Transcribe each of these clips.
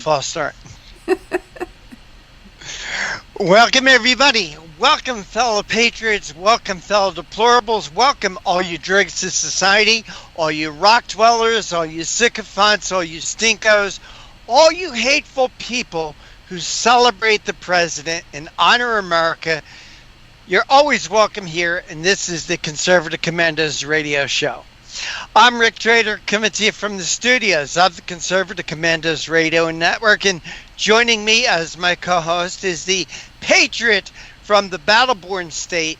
false start. Welcome, everybody. Welcome, fellow patriots. Welcome, fellow deplorables. Welcome, all you dregs to society, all you rock dwellers, all you sycophants, all you stinkos, all you hateful people who celebrate the president and honor America. You're always welcome here, and this is the Conservative Commandos radio show. I'm Rick Trader, coming to you from the studios of the Conservative Commandos Radio Network, and joining me as my co-host is the patriot from the battle-born state,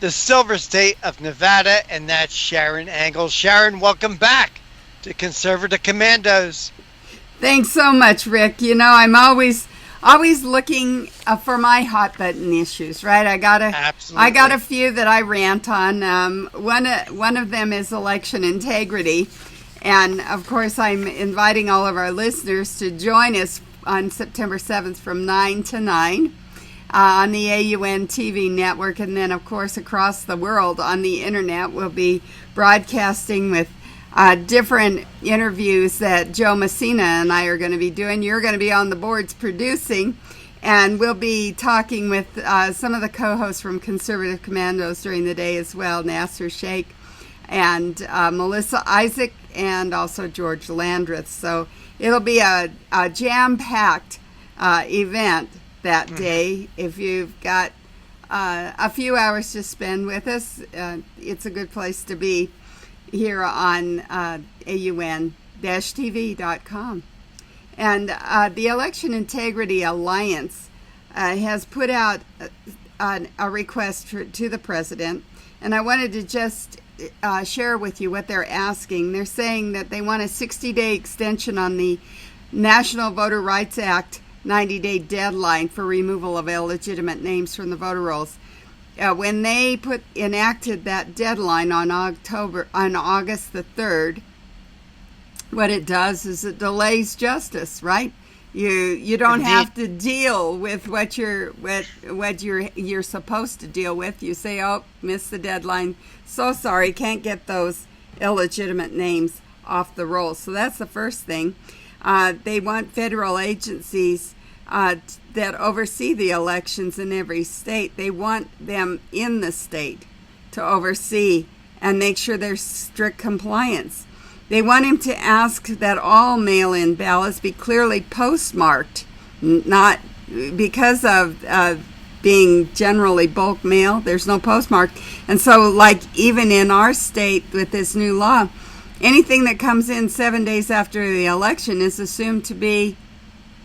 the silver state of Nevada, and that's Sharron Angle. Sharron, welcome back to Conservative Commandos. Thanks so much, Rick. You know, I'm always looking for my hot button issues, right? I got a few that I rant on. One of them is election integrity, and of course, I'm inviting all of our listeners to join us on September 7th from 9 to 9 on the AUN TV network, and then of course across the world on the internet. We'll be broadcasting with different interviews that Joe Messina and I are going to be doing. You're going to be on the boards producing, and we'll be talking with some of the co-hosts from Conservative Commandos during the day as well, Nasser Sheikh and Melissa Isaac, and also George Landreth. So it'll be a jam-packed event that day. If you've got a few hours to spend with us, it's a good place to be here on AUN-TV.com. And the Election Integrity Alliance has put out a request to the president, and I wanted to just share with you what they're asking. They're saying that they want a 60-day extension on the National Voter Rights Act 90-day deadline for removal of illegitimate names from the voter rolls. When they enacted that deadline on August the 3rd, what it does is it delays justice, right? You don't have to deal with what you're supposed to deal with. You say, oh, missed the deadline. So sorry, can't get those illegitimate names off the roll. So that's the first thing. They want federal agencies that oversee the elections in every state. They want them in the state to oversee and make sure there's strict compliance. They want him to ask that all mail-in ballots be clearly postmarked, not because of being generally bulk mail. There's no postmark. And so, like even in our state with this new law, anything that comes in 7 days after the election is assumed to be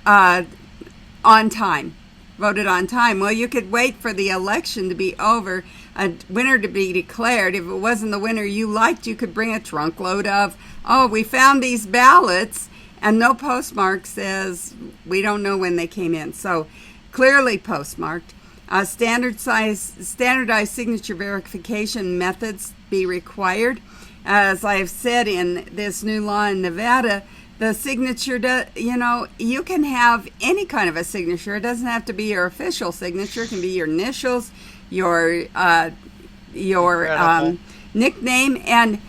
on time, voted on time. Well, you could wait for the election to be over, a winner to be declared. If it wasn't the winner you liked, you could bring a trunk load of, oh, we found these ballots, and no postmark says we don't know when they came in. So clearly postmarked. Standardized signature verification methods be required. As I've said, in this new law in Nevada, the signature, you can have any kind of a signature. It doesn't have to be your official signature. It can be your initials, your nickname, and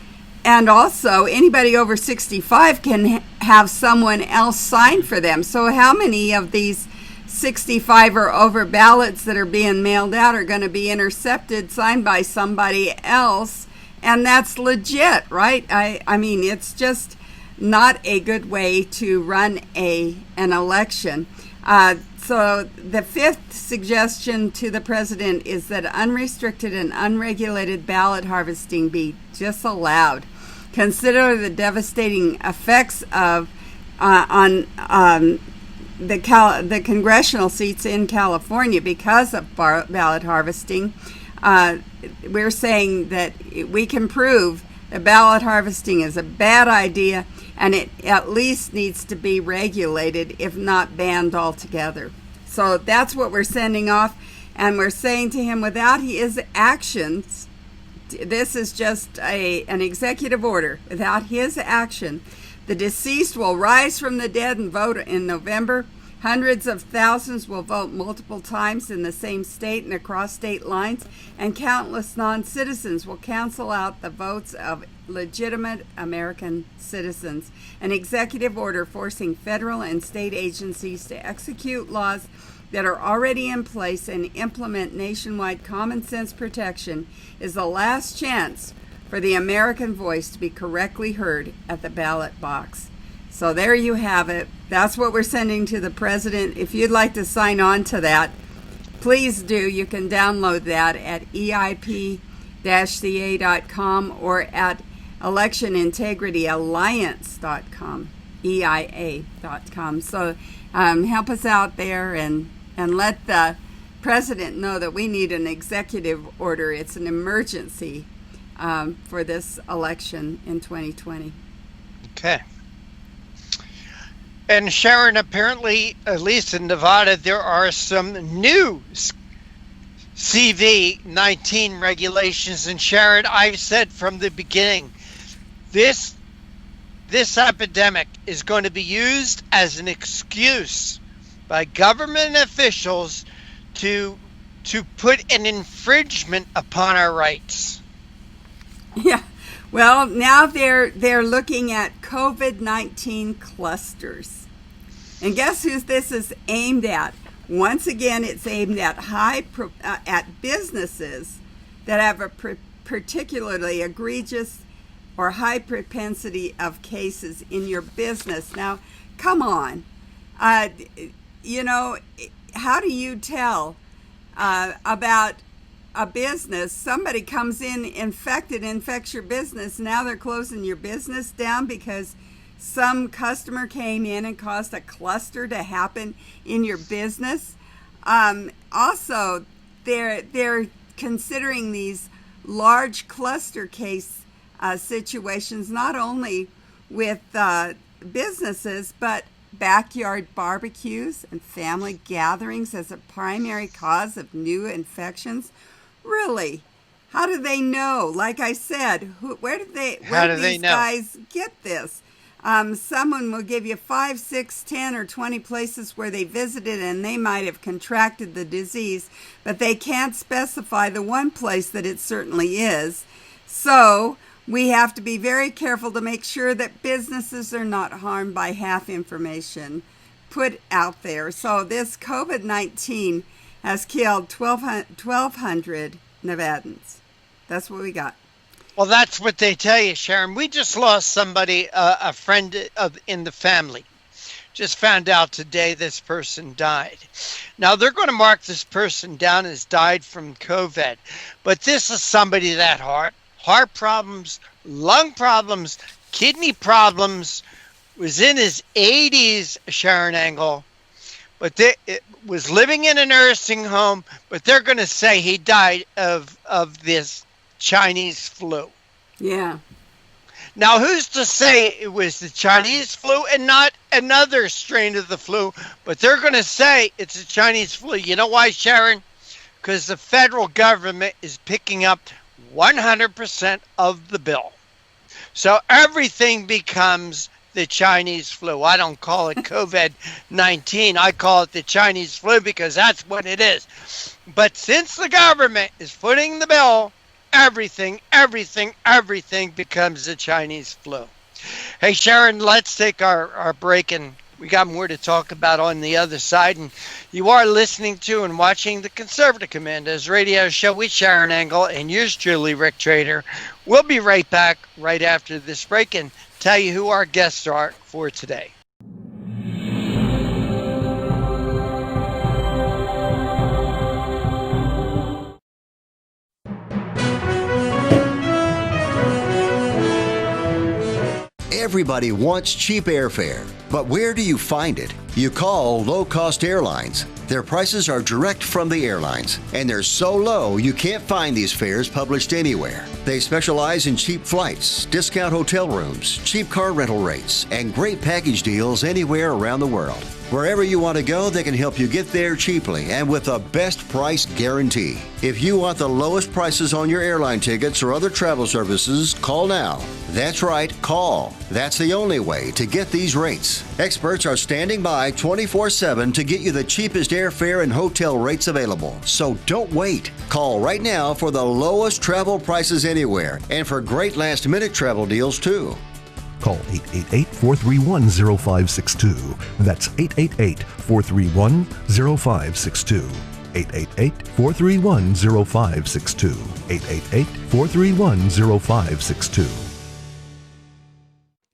also anybody over 65 can have someone else sign for them. So how many of these 65 or over ballots that are being mailed out are going to be intercepted, signed by somebody else? And that's legit, right? I mean, it's just not a good way to run an election. So the fifth suggestion to the president is that unrestricted and unregulated ballot harvesting be disallowed. Consider the devastating effects of on the congressional seats in California because of ballot harvesting. We're saying that we can prove that ballot harvesting is a bad idea, and it at least needs to be regulated, if not banned altogether. So that's what we're sending off, and we're saying to him, without his actions, this is just an executive order. Without his action, the deceased will rise from the dead and vote in November. Hundreds of thousands will vote multiple times in the same state and across state lines, and countless non-citizens will cancel out the votes of legitimate American citizens. An executive order forcing federal and state agencies to execute laws that are already in place and implement nationwide common sense protection is the last chance for the American voice to be correctly heard at the ballot box. So there you have it. That's what we're sending to the president. If you'd like to sign on to that, please do. You can download that at eip-ca.com or at electionintegrityalliance.com, EIA.com. So help us out there and let the president know that we need an executive order. It's an emergency for this election in 2020. Okay. And Sharron, apparently, at least in Nevada, there are some new CV-19 regulations. And Sharron, I've said from the beginning, this epidemic is going to be used as an excuse by government officials to put an infringement upon our rights. Yeah. Well, now they're looking at COVID-19 clusters. And guess who this is aimed at? Once again, it's aimed at at businesses that have a particularly egregious or high propensity of cases in your business. Now, come on. How do you tell about a business? Somebody comes in infected, infects your business. Now they're closing your business down because some customer came in and caused a cluster to happen in your business. Also, they're considering these large cluster case situations not only with businesses, but backyard barbecues and family gatherings as a primary cause of new infections. Really? How do they know? Like I said, where do these guys get this? Someone will give you 5, 6, 10, or 20 places where they visited and they might have contracted the disease, but they can't specify the one place that it certainly is. So we have to be very careful to make sure that businesses are not harmed by half information put out there. So this COVID-19 has killed 1,200 Nevadans. That's what we got. Well, that's what they tell you, Sharron. We just lost somebody, a friend in the family. Just found out today this person died. Now, they're going to mark this person down as died from COVID. But this is somebody that heart problems, lung problems, kidney problems, was in his 80s, Sharron Engel. But it was living in a nursing home, but they're going to say he died of this Chinese flu. Yeah. Now, who's to say it was the Chinese flu and not another strain of the flu? But they're going to say it's a Chinese flu. You know why, Sharron? Because the federal government is picking up 100% of the bill. So everything becomes the Chinese flu. I don't call it COVID-19. I call it the Chinese flu because that's what it is. But since the government is footing the bill, everything becomes the Chinese flu. Hey, Sharron, let's take our break, and we got more to talk about on the other side. And you are listening to and watching the Conservative Commandos radio show with Sharron Engel and yours truly, Rick Trader. We'll be right back right after this break and tell you who our guests are for today. Everybody wants cheap airfare, but where do you find it? You call low-cost airlines. Their prices are direct from the airlines, and they're so low you can't find these fares published anywhere. They specialize in cheap flights, discount hotel rooms, cheap car rental rates, and great package deals anywhere around the world. Wherever you want to go, they can help you get there cheaply and with a best price guarantee. If you want the lowest prices on your airline tickets or other travel services, call now. That's right, call. That's the only way to get these rates. Experts are standing by 24/7 to get you the cheapest airfare and hotel rates available. So don't wait. Call right now for the lowest travel prices anywhere and for great last-minute travel deals too. Call 888-431-0562. That's 888-431-0562. 888-431-0562. 888-431-0562.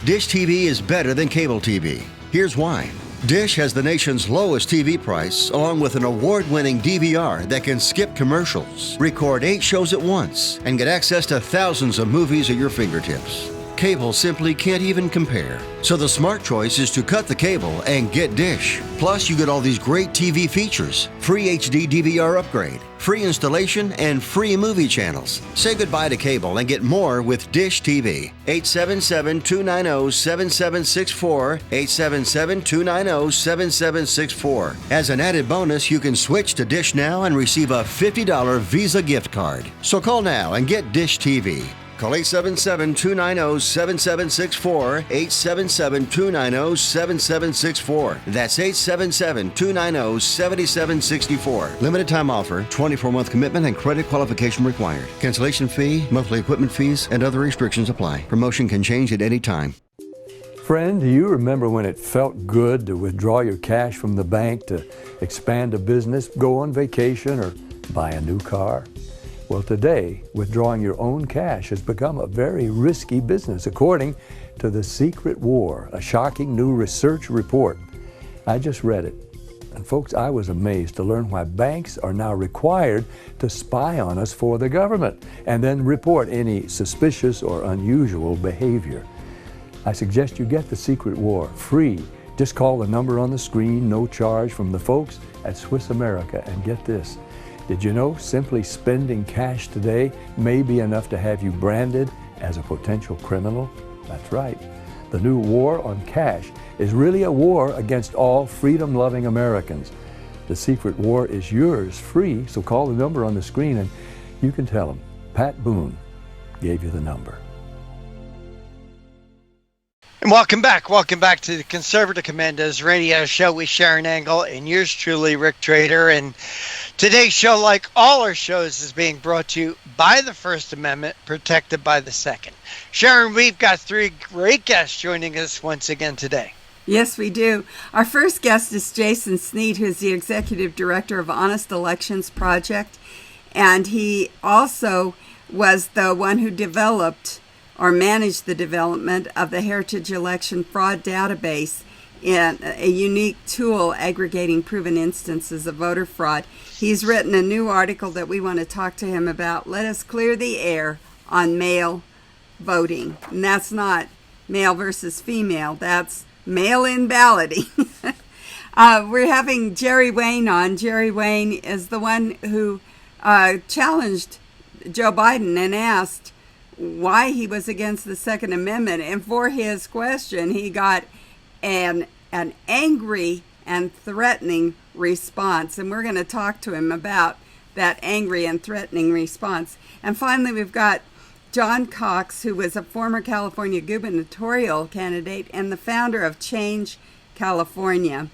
Dish TV is better than cable TV. Here's why. Dish has the nation's lowest TV price, along with an award-winning DVR that can skip commercials, record 8 shows at once, and get access to thousands of movies at your fingertips. Cable simply can't even compare. So the smart choice is to cut the cable and get Dish. Plus, you get all these great TV features, free HD DVR upgrade, free installation, and free movie channels. Say goodbye to cable and get more with Dish TV. 877-290-7764, 877-290-7764. As an added bonus, you can switch to Dish now and receive a $50 Visa gift card. So call now and get Dish TV. Call 877-290-7764, 877-290-7764. That's 877-290-7764. Limited time offer, 24-month commitment and credit qualification required. Cancellation fee, monthly equipment fees, and other restrictions apply. Promotion can change at any time. Friend, do you remember when it felt good to withdraw your cash from the bank to expand a business, go on vacation, or buy a new car? Well, today, withdrawing your own cash has become a very risky business, according to The Secret War, a shocking new research report. I just read it. And folks, I was amazed to learn why banks are now required to spy on us for the government and then report any suspicious or unusual behavior. I suggest you get The Secret War free. Just call the number on the screen, no charge, from the folks at Swiss America, and get this. Did you know simply spending cash today may be enough to have you branded as a potential criminal? That's right. The new war on cash is really a war against all freedom-loving Americans. The Secret War is yours free, so call the number on the screen and you can tell them Pat Boone gave you the number. And welcome back to the Conservative Commandos radio show with Sharron Angle and yours truly, Rick Trader. And today's show, like all our shows, is being brought to you by the First Amendment, protected by the Second. Sharron, we've got 3 great guests joining us once again today. Yes, we do. Our first guest is Jason Snead, who's the Executive Director of Honest Elections Project. And he also was the one who developed or managed the development of the Heritage Election Fraud Database, in a unique tool aggregating proven instances of voter fraud. He's written a new article that we want to talk to him about. Let us clear the air on mail voting. And that's not male versus female. That's mail-in balloting. We're having Jerry Wayne on. Jerry Wayne is the one who challenged Joe Biden and asked why he was against the Second Amendment. And for his question, he got an angry and threatening response. And we're going to talk to him about that angry and threatening response. And finally, we've got John Cox, who was a former California gubernatorial candidate and the founder of Change California.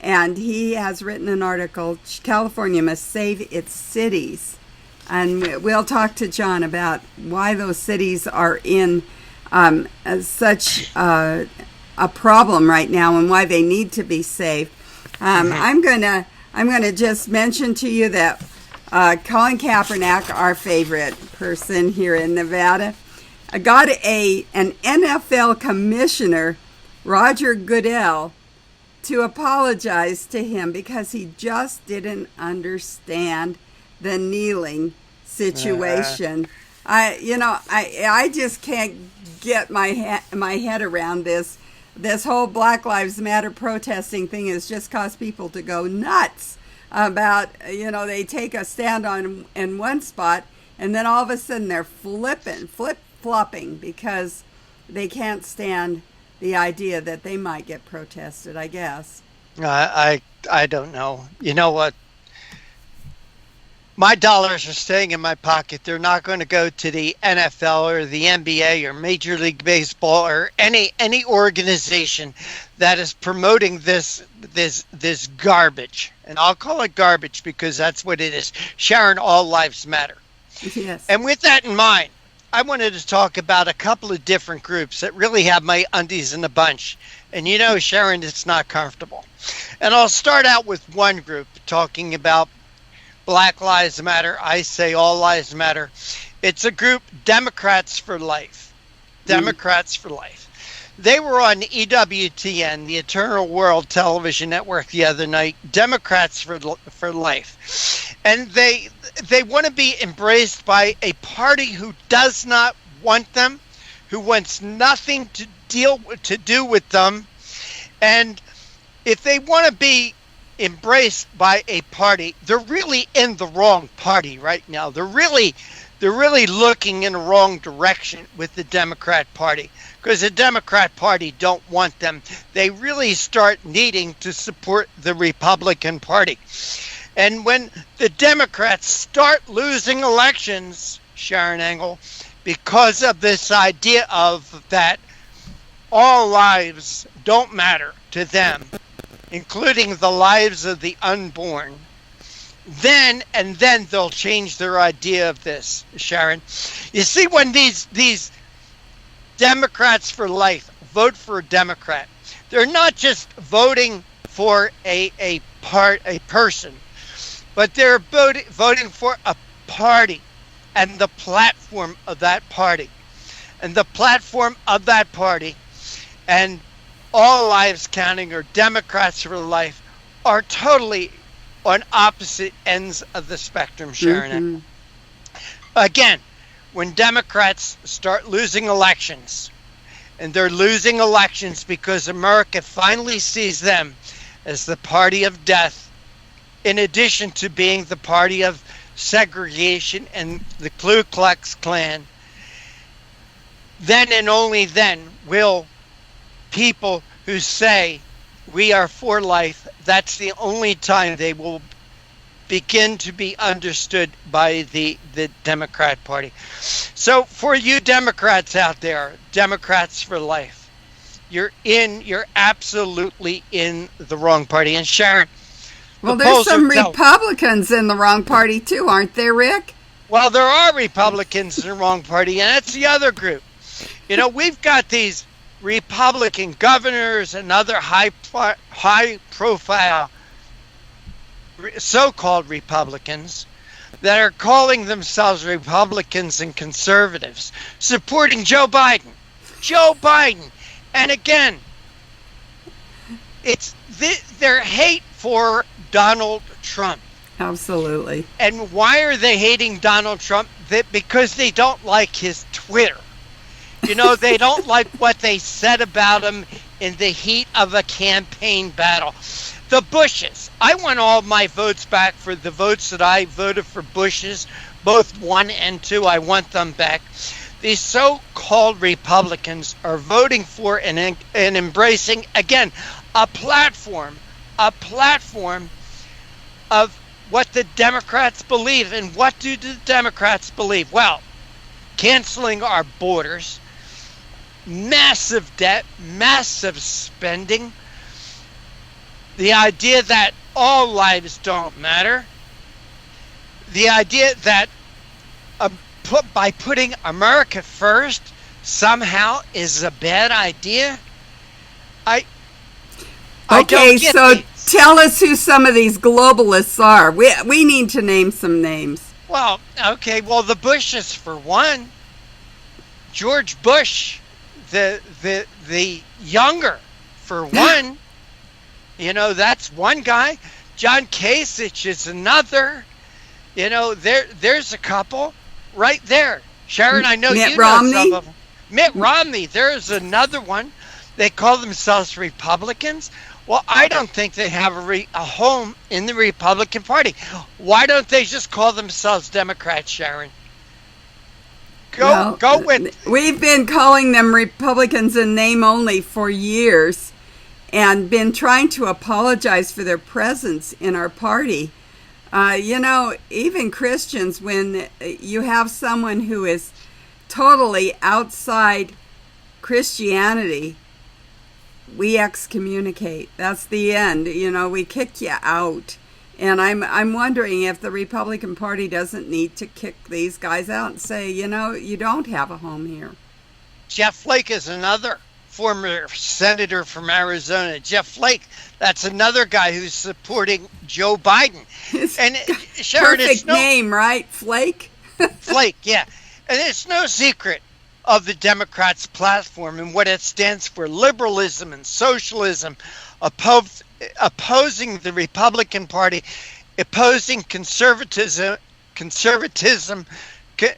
And he has written an article, California Must Save Its Cities. And we'll talk to John about why those cities are in such a problem right now and why they need to be saved. I'm gonna just mention to you that Colin Kaepernick, our favorite person here in Nevada, got an NFL commissioner, Roger Goodell, to apologize to him because he just didn't understand the kneeling situation. I just can't get my head around this. This whole Black Lives Matter protesting thing has just caused people to go nuts about, they take a stand in one spot and then all of a sudden they're flip-flopping because they can't stand the idea that they might get protested, I guess. I don't know. You know what? My dollars are staying in my pocket. They're not going to go to the NFL or the NBA or Major League Baseball or any organization that is promoting this garbage. And I'll call it garbage because that's what it is. Sharron, all lives matter. Yes. And with that in mind, I wanted to talk about a couple of different groups that really have my undies in a bunch. And you know, Sharron, it's not comfortable. And I'll start out with one group talking about Black Lives Matter. I say all lives matter. It's a group, Democrats for Life. Democrats for Life. They were on EWTN, the Eternal World Television Network, the other night. Democrats for Life. And they want to be embraced by a party who does not want them, who wants nothing to do with them. And if they want to be embraced by a party, they're really in the wrong party right now. They're really looking in the wrong direction with the Democrat Party, because the Democrat Party don't want them. They really start needing to support the Republican Party. And when the Democrats start losing elections, Sharron Engel, because of this idea of that all lives don't matter to them, including the lives of the unborn, then they'll change their idea of this, Sharron. You see, when these Democrats for Life vote for a Democrat, they're not just voting for a person, but they're voting for a party and the platform of that party. And the platform of that party and all lives counting, or Democrats for Life, are totally on opposite ends of the spectrum, Sharron. Again, when Democrats start losing elections, and they're losing elections because America finally sees them as the party of death, in addition to being the party of segregation and the Ku Klux Klan, then and only then will people who say we are for life, that's the only time they will begin to be understood by the Democrat Party. So for you Democrats out there, Democrats for Life, you're absolutely in the wrong party. And Sharron, well, there's some Republicans in the wrong party too, aren't there, Rick? Well, there are Republicans in the wrong party, and that's the other group. You know, we've got these Republican governors and other high-profile so-called Republicans that are calling themselves Republicans and conservatives, supporting Joe Biden. Joe Biden. And again, it's their hate for Donald Trump. Absolutely. And why are they hating Donald Trump? Because they don't like his Twitter. You know, they don't like what they said about him in the heat of a campaign battle. The Bushes. I want all my votes back for the votes that I voted for Bushes, both 1 and 2. I want them back. These so-called Republicans are voting for and embracing, again, a platform of what the Democrats believe. And what do the Democrats believe? Well, canceling our borders, massive debt, massive spending, the idea that all lives don't matter, the idea that by putting America first somehow is a bad idea. Okay, so tell us who some of these globalists are. We need to name some names. Well, okay, well, the Bushes for one. George Bush, the younger, for one. You know, that's one guy. John Kasich is another. You know, there's a couple right there. Sharron, I know Mitt you Romney? know some of them. Mitt Romney, there's another one. They call themselves Republicans. Well, I don't think they have a home in the Republican Party. Why don't they just call themselves Democrats, Sharron? Go with. We've been calling them Republicans in name only for years. and been trying to apologize for their presence in our party. Even Christians, when you have someone who is totally outside Christianity, we excommunicate. That's the end. We kick you out. And I'm wondering if the Republican Party doesn't need to kick these guys out and say, you don't have a home here. Jeff Flake is another former senator from Arizona. Jeff Flake, that's another guy who's supporting Joe Biden. And Sharron, perfect name, right? Flake? Flake, yeah. And it's no secret of the Democrats' platform and what it stands for: liberalism and socialism, opposing the Republican Party, opposing conservatism,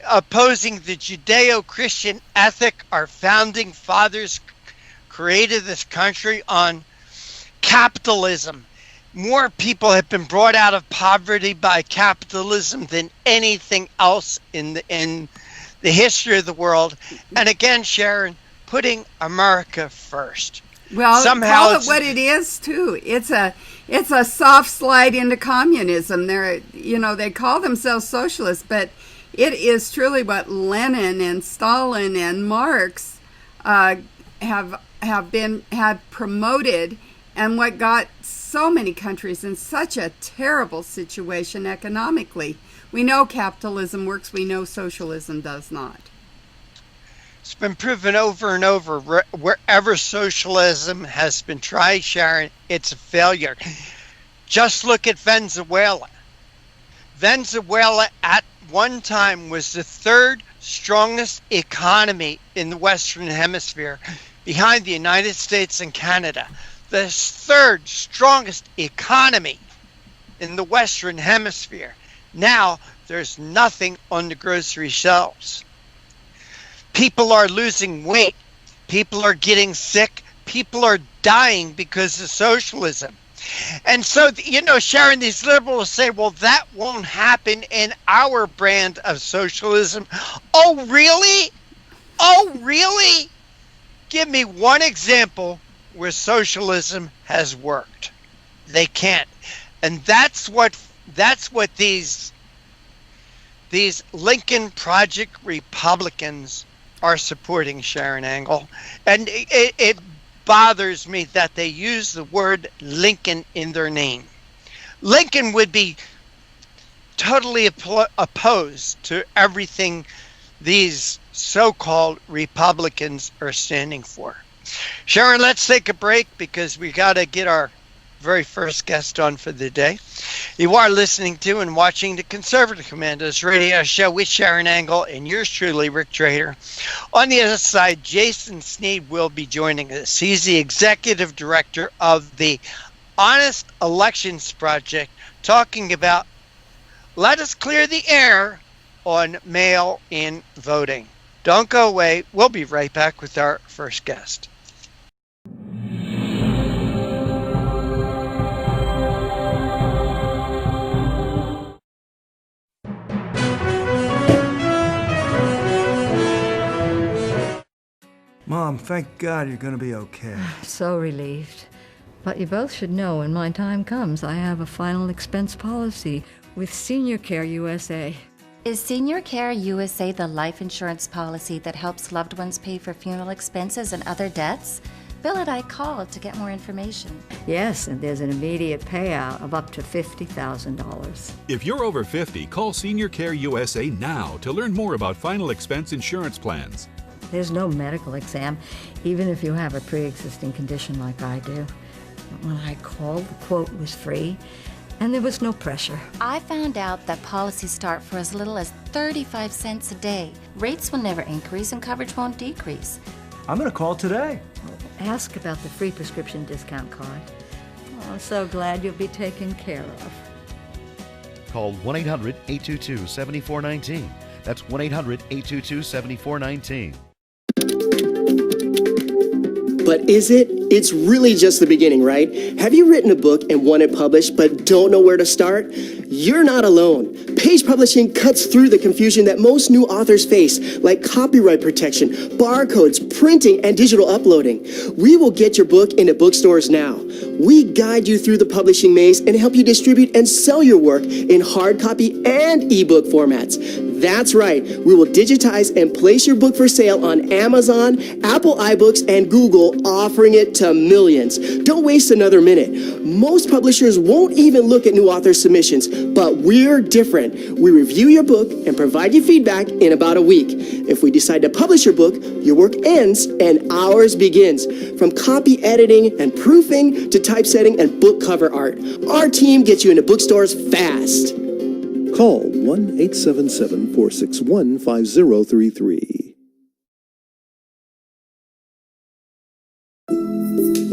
opposing the Judeo-Christian ethic. Our founding fathers created this country on capitalism. More people have been brought out of poverty by capitalism than anything else in the history of the world. And again, Sharron, putting America first. Well, call it what it is too. It's a soft slide into communism. They call themselves socialists, but it is truly what Lenin and Stalin and Marx have promoted, and what got so many countries in such a terrible situation economically. We know capitalism works. We know socialism does not. It's been proven over and over. Wherever socialism has been tried, Sharron, it's a failure. Just look at Venezuela. Venezuela at one time was the third strongest economy in the Western Hemisphere, behind the United States and Canada. The third strongest economy in the Western Hemisphere. Now, there's nothing on the grocery shelves. People are losing weight. People are getting sick. People are dying because of socialism. And so, Sharron, these liberals say, well, that won't happen in our brand of socialism. Oh, really? Oh, really? Give me one example where socialism has worked. They can't. And that's what these Lincoln Project Republicans are supporting, Sharron Angle. And it bothers me that they use the word Lincoln in their name. Lincoln would be totally opposed to everything these so-called Republicans are standing for. Sharron, let's take a break because we got to get our very first guest on for the day. You are listening to and watching the Conservative Commandos radio show with Sharron Angle and yours truly, Rick Trader. On the other side, Jason Snead will be joining us. He's the executive director of the Honest Elections Project, talking about let us clear the air on mail-in voting. Don't go away. We'll be right back with our first guest. Mom, thank God you're going to be okay. So relieved. But you both should know when my time comes, I have a final expense policy with Senior Care USA. Is Senior Care USA the life insurance policy that helps loved ones pay for funeral expenses and other debts? Bill and I called to get more information. Yes, and there's an immediate payout of up to $50,000. If you're over 50, call Senior Care USA now to learn more about final expense insurance plans. There's no medical exam, even if you have a pre-existing condition like I do. When I called, the quote was free, and there was no pressure. I found out that policies start for as little as 35 cents a day. Rates will never increase and coverage won't decrease. I'm going to call today. Ask about the free prescription discount card. Oh, I'm so glad you'll be taken care of. Call 1-800-822-7419. That's 1-800-822-7419. But is it? It's really just the beginning, right? Have you written a book and want it published but don't know where to start? You're not alone. Page publishing cuts through the confusion that most new authors face, like copyright protection, barcodes, printing, and digital uploading. We will get your book into bookstores now. We guide you through the publishing maze and help you distribute and sell your work in hard copy and ebook formats. That's right. We will digitize and place your book for sale on Amazon, Apple iBooks, and Google, offering it to millions. Don't waste another minute. Most publishers won't even look at new author submissions, but we're different. We review your book and provide you feedback in about a week. If we decide to publish your book, your work ends and ours begins. From copy editing and proofing to typesetting and book cover art, our team gets you into bookstores fast. Call 1-877-461-5033.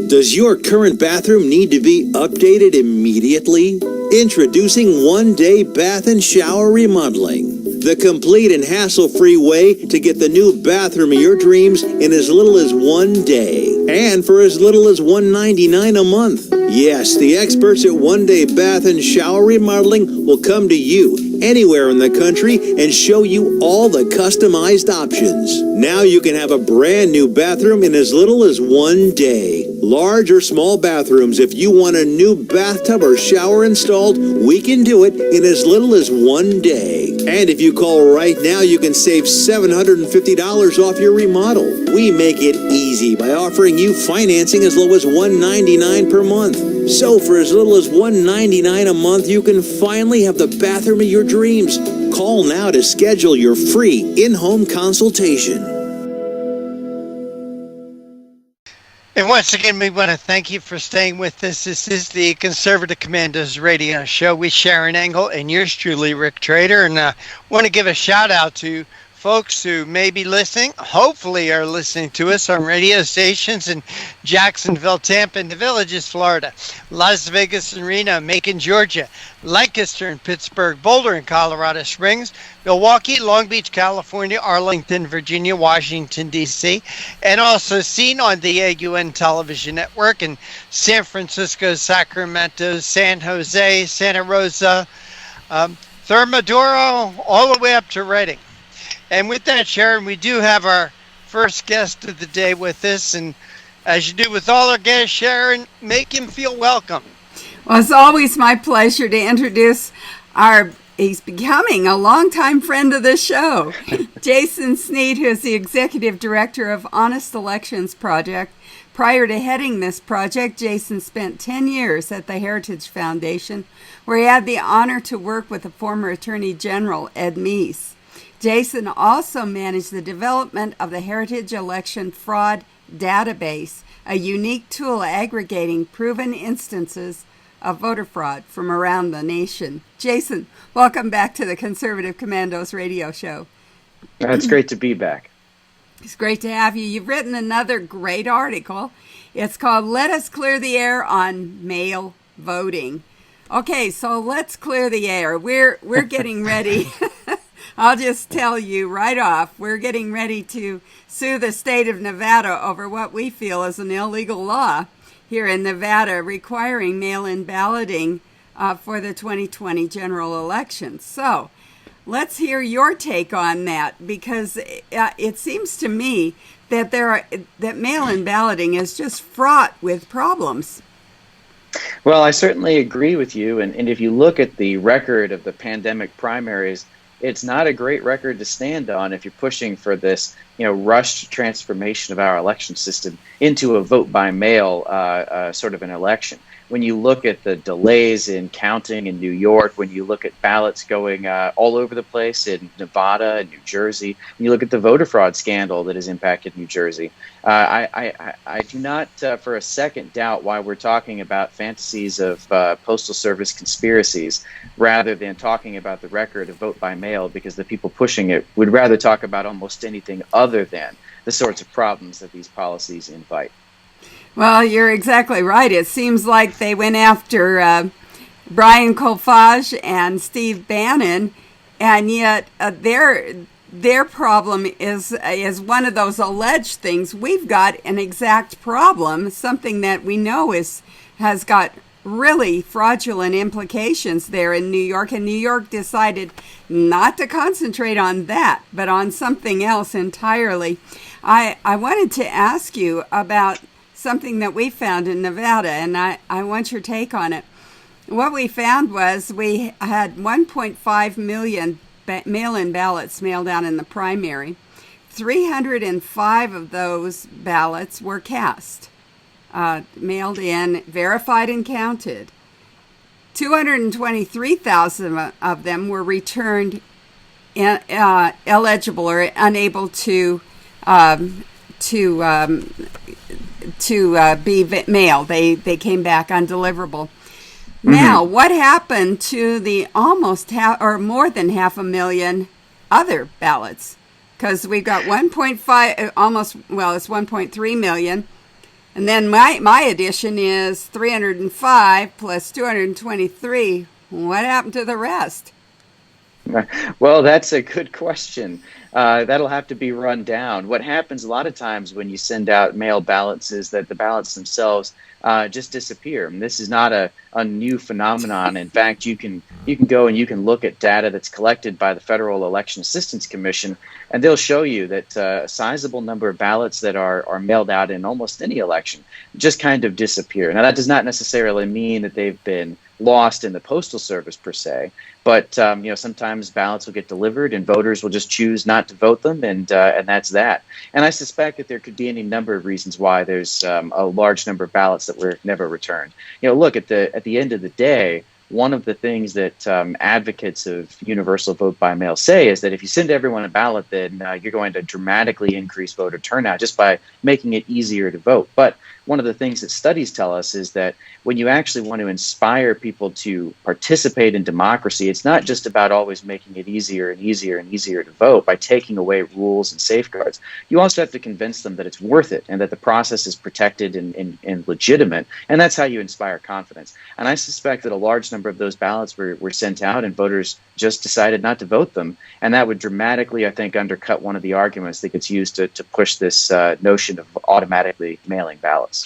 Does your current bathroom need to be updated immediately? Introducing One Day Bath and Shower Remodeling, the complete and hassle-free way to get the new bathroom of your dreams in as little as 1 day, and for as little as $1.99 a month. Yes, the experts at One Day Bath and Shower Remodeling will come to you anywhere in the country and show you all the customized options. Now you can have a brand new bathroom in as little as 1 day. Large or small bathrooms, if you want a new bathtub or shower installed, we can do it in as little as 1 day. And if you call right now, you can save $750 off your remodel. We make it easy by offering you financing as low as $199 per month. So for as little as $199 a month, you can finally have the bathroom of your dreams. Call now to schedule your free in-home consultation. And once again, we want to thank you for staying with us. This is the Conservative Commandos radio show with Sharron Engel and yours truly, Rick Trader. And I want to give a shout out to folks who may be listening, hopefully are listening to us on radio stations in Jacksonville, Tampa, and the Villages, Florida, Las Vegas and Reno, Macon, Georgia, Lancaster and Pittsburgh, Boulder and Colorado Springs, Milwaukee, Long Beach, California, Arlington, Virginia, Washington, D.C., and also seen on the AUN television network in San Francisco, Sacramento, San Jose, Santa Rosa, Thermidoro, all the way up to Reading. And with that, Sharron, we do have our first guest of the day with us. And as you do with all our guests, Sharron, make him feel welcome. Well, it's always my pleasure to introduce he's becoming a longtime friend of the show, Jason Snead, who is the Executive Director of Honest Elections Project. Prior to heading this project, Jason spent 10 years at the Heritage Foundation, where he had the honor to work with the former Attorney General, Ed Meese. Jason also managed the development of the Heritage Election Fraud Database, a unique tool aggregating proven instances of voter fraud from around the nation. Jason, welcome back to the Conservative Commandos radio show. It's great to be back. It's great to have you. You've written another great article. It's called Let Us Clear the Air on Mail Voting. Okay, so let's clear the air. We're getting ready. I'll just tell you right off, we're getting ready to sue the state of Nevada over what we feel is an illegal law here in Nevada requiring mail-in balloting for the 2020 general election. So let's hear your take on that, because it seems to me that that mail-in balloting is just fraught with problems. Well, I certainly agree with you. And if you look at the record of the pandemic primaries, it's not a great record to stand on if you're pushing for this, rushed transformation of our election system into a vote by mail sort of an election. When you look at the delays in counting in New York, when you look at ballots going all over the place in Nevada and New Jersey, when you look at the voter fraud scandal that has impacted New Jersey, I do not for a second doubt why we're talking about fantasies of Postal Service conspiracies rather than talking about the record of vote by mail, because the people pushing it would rather talk about almost anything other than the sorts of problems that these policies invite. Well, you're exactly right. It seems like they went after Brian Kolfage and Steve Bannon, and yet their problem is one of those alleged things. We've got an exact problem, something that we know has got really fraudulent implications there in New York, and New York decided not to concentrate on that, but on something else entirely. I wanted to ask you about something that we found in Nevada, and I want your take on it. What we found was we had 1.5 million mail-in ballots mailed out in the primary. 305 of those ballots were cast, mailed in, verified, and counted. 223,000 of them were returned illegible or unable to be mailed. They came back undeliverable. Now, what happened to the almost more than 500,000 other ballots? Because we've got 1.5, it's 1.3 million. And then my addition is 305 plus 223. What happened to the rest? Well, that's a good question. That'll have to be run down. What happens a lot of times when you send out mail ballots is that the ballots themselves just disappear. And this is not a new phenomenon. In fact, you can go and you can look at data that's collected by the Federal Election Assistance Commission, and they'll show you that a sizable number of ballots that are mailed out in almost any election just kind of disappear. Now, that does not necessarily mean that they've been lost in the Postal Service per se, but sometimes ballots will get delivered and voters will just choose not to vote them, and that's that. And I suspect that there could be any number of reasons why there's a large number of ballots that were never returned. Look, at the end of the day, one of the things that advocates of universal vote by mail say is that if you send everyone a ballot, then you're going to dramatically increase voter turnout just by making it easier to vote. But one of the things that studies tell us is that when you actually want to inspire people to participate in democracy, it's not just about always making it easier and easier and easier to vote by taking away rules and safeguards. You also have to convince them that it's worth it and that the process is protected and legitimate, and that's how you inspire confidence. And I suspect that a large number of those ballots were sent out and voters just decided not to vote them, and that would dramatically, I think, undercut one of the arguments that gets used to push this notion of automatically mailing ballots.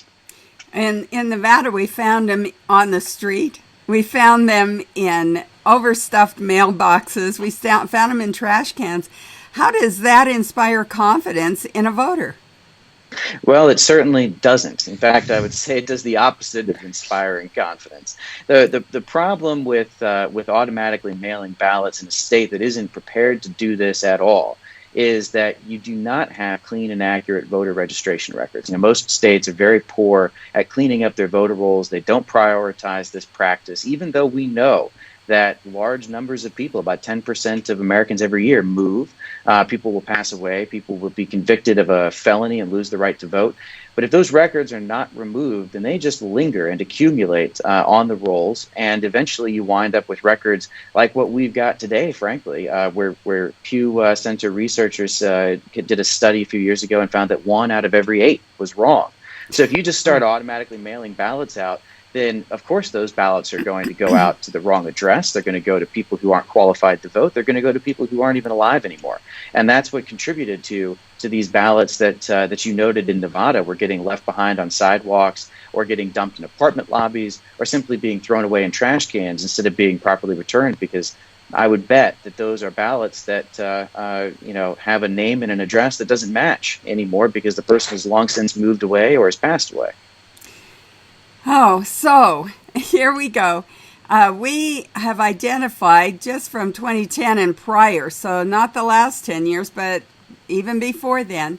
And in Nevada, we found them on the street. We found them in overstuffed mailboxes. We found them in trash cans. How does that inspire confidence in a voter? Well, it certainly doesn't. In fact, I would say it does the opposite of inspiring confidence. The problem with automatically mailing ballots in a state that isn't prepared to do this at all is that you do not have clean and accurate voter registration records. Most states are very poor at cleaning up their voter rolls. They don't prioritize this practice, even though we know that large numbers of people, about 10% of Americans every year, move. People will pass away. People will be convicted of a felony and lose the right to vote. But if those records are not removed, then they just linger and accumulate on the rolls, and eventually you wind up with records like what we've got today, frankly, where Pew Center researchers did a study a few years ago and found that 1 out of every 8 was wrong. So if you just start automatically mailing ballots out, then of course those ballots are going to go out to the wrong address. They're going to go to people who aren't qualified to vote. They're going to go to people who aren't even alive anymore. And that's what contributed to these ballots that you noted in Nevada were getting left behind on sidewalks or getting dumped in apartment lobbies or simply being thrown away in trash cans instead of being properly returned, because I would bet that those are ballots that have a name and an address that doesn't match anymore because the person has long since moved away or has passed away. Oh, so here we go. We have identified just from 2010 and prior, so not the last 10 years, but even before then,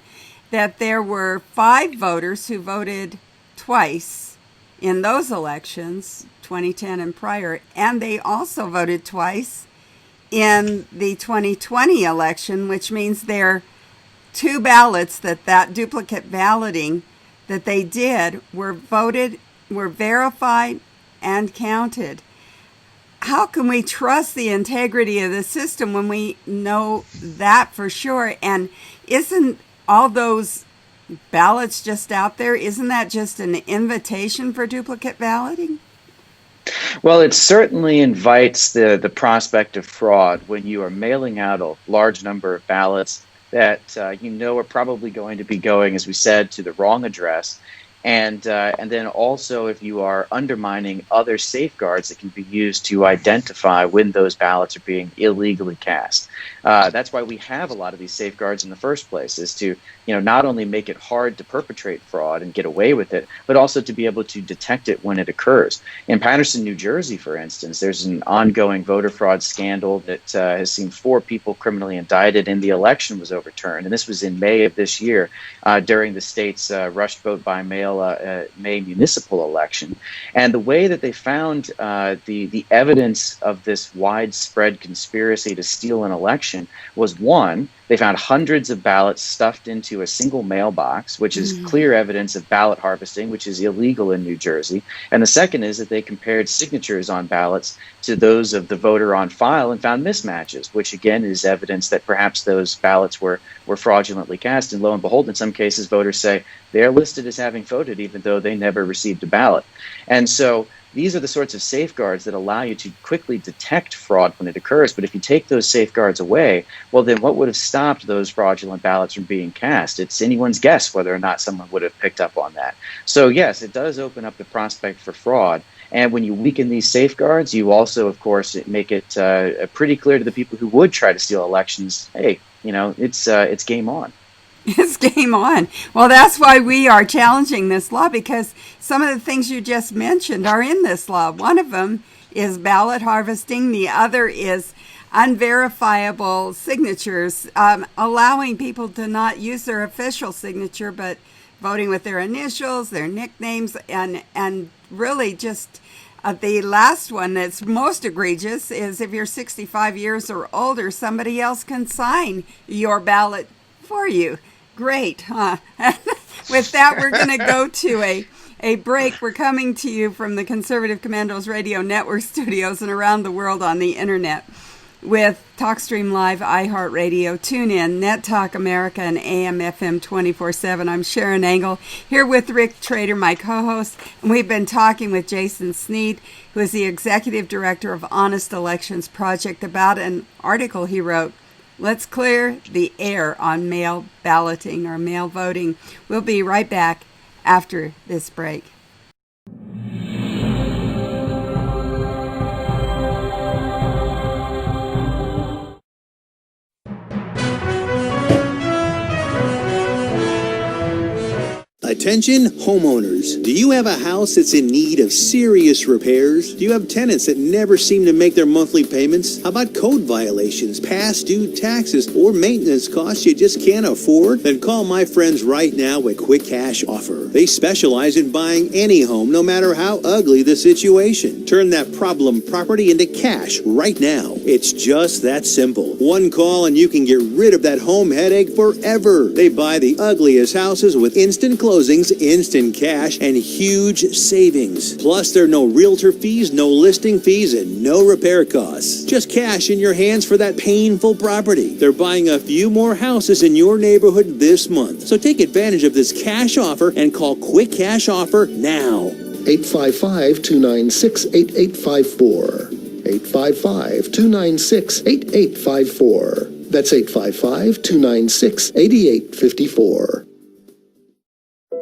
that there were 5 voters who voted twice in those elections, 2010 and prior, and they also voted twice in the 2020 election, which means there are 2 ballots that duplicate balloting that they did were verified and counted. How can we trust the integrity of the system when we know that for sure? And isn't all those ballots just out there? Isn't that just an invitation for duplicate balloting? Well, it certainly invites the prospect of fraud when you are mailing out a large number of ballots that are probably going to be going, as we said, to the wrong address. And then also if you are undermining other safeguards that can be used to identify when those ballots are being illegally cast. That's why we have a lot of these safeguards in the first place, is to not only make it hard to perpetrate fraud and get away with it, but also to be able to detect it when it occurs. In Paterson, New Jersey, for instance, there's an ongoing voter fraud scandal that has seen 4 people criminally indicted, and the election was overturned. And this was in May of this year during the state's rushed vote by mail May municipal election. And the way that they found the evidence of this widespread conspiracy to steal an election was, one, they found hundreds of ballots stuffed into a single mailbox, which is clear evidence of ballot harvesting, which is illegal in New Jersey. And the second is that they compared signatures on ballots to those of the voter on file and found mismatches, which again is evidence that perhaps those ballots were fraudulently cast. And lo and behold, in some cases, voters say they're listed as having voted even though they never received a ballot. And so these are the sorts of safeguards that allow you to quickly detect fraud when it occurs. But if you take those safeguards away, well, then what would have stopped those fraudulent ballots from being cast? It's anyone's guess whether or not someone would have picked up on that. So yes, it does open up the prospect for fraud. And when you weaken these safeguards, you also, of course, make it pretty clear to the people who would try to steal elections, hey, it's game on. It's game on. Well, that's why we are challenging this law, because some of the things you just mentioned are in this law. One of them is ballot harvesting. The other is unverifiable signatures, allowing people to not use their official signature, but voting with their initials, their nicknames, and really just the last one that's most egregious is if you're 65 years or older, somebody else can sign your ballot for you. Great, huh? With that, we're going to go to a break. We're coming to you from the Conservative Commandos Radio Network studios and around the world on the internet with TalkStream Live, iHeartRadio, TuneIn, Net Talk America, and AM FM 24/7. I'm Sharron Angle here with Rick Trader, my co-host, and we've been talking with Jason Snead, who is the Executive Director of Honest Elections Project, about an article he wrote, Let's Clear the Air on Mail Balloting or Mail Voting. We'll be right back after this break. Attention homeowners. Do you have a house that's in need of serious repairs? Do you have tenants that never seem to make their monthly payments? How about code violations, past due taxes, or maintenance costs you just can't afford? Then call my friends right now at Quick Cash Offer. They specialize in buying any home, no matter how ugly the situation. Turn that problem property into cash right now. It's just that simple. One call and you can get rid of that home headache forever. They buy the ugliest houses with instant closings, instant cash, and huge savings. Plus, there are no realtor fees, no listing fees, and no repair costs. Just cash in your hands for that painful property. They're buying a few more houses in your neighborhood this month. So take advantage of this cash offer and call Quick Cash Offer now. 855-296-8854. 855-296-8854. That's 855-296-8854.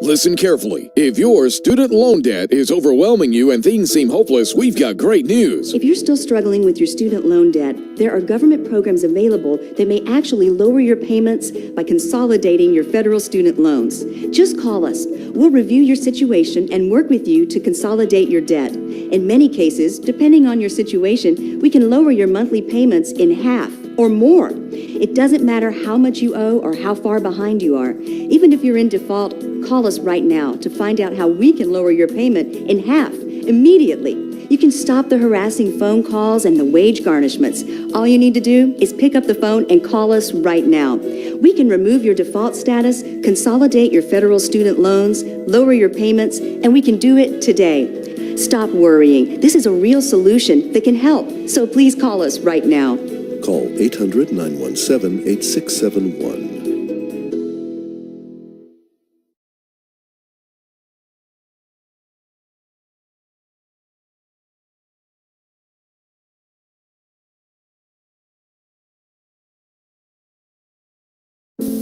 Listen carefully. If your student loan debt is overwhelming you and things seem hopeless, we've got great news. If you're still struggling with your student loan debt, there are government programs available that may actually lower your payments by consolidating your federal student loans. Just call us. We'll review your situation and work with you to consolidate your debt. In many cases, depending on your situation, we can lower your monthly payments in half or more. It doesn't matter how much you owe or how far behind you are. Even if you're in default, call us right now to find out how we can lower your payment in half immediately. You can stop the harassing phone calls and the wage garnishments. All you need to do is pick up the phone and call us right now. We can remove your default status, consolidate your federal student loans, lower your payments, and we can do it today. Stop worrying. This is a real solution that can help. So please call us right now. Call 800-917-8671.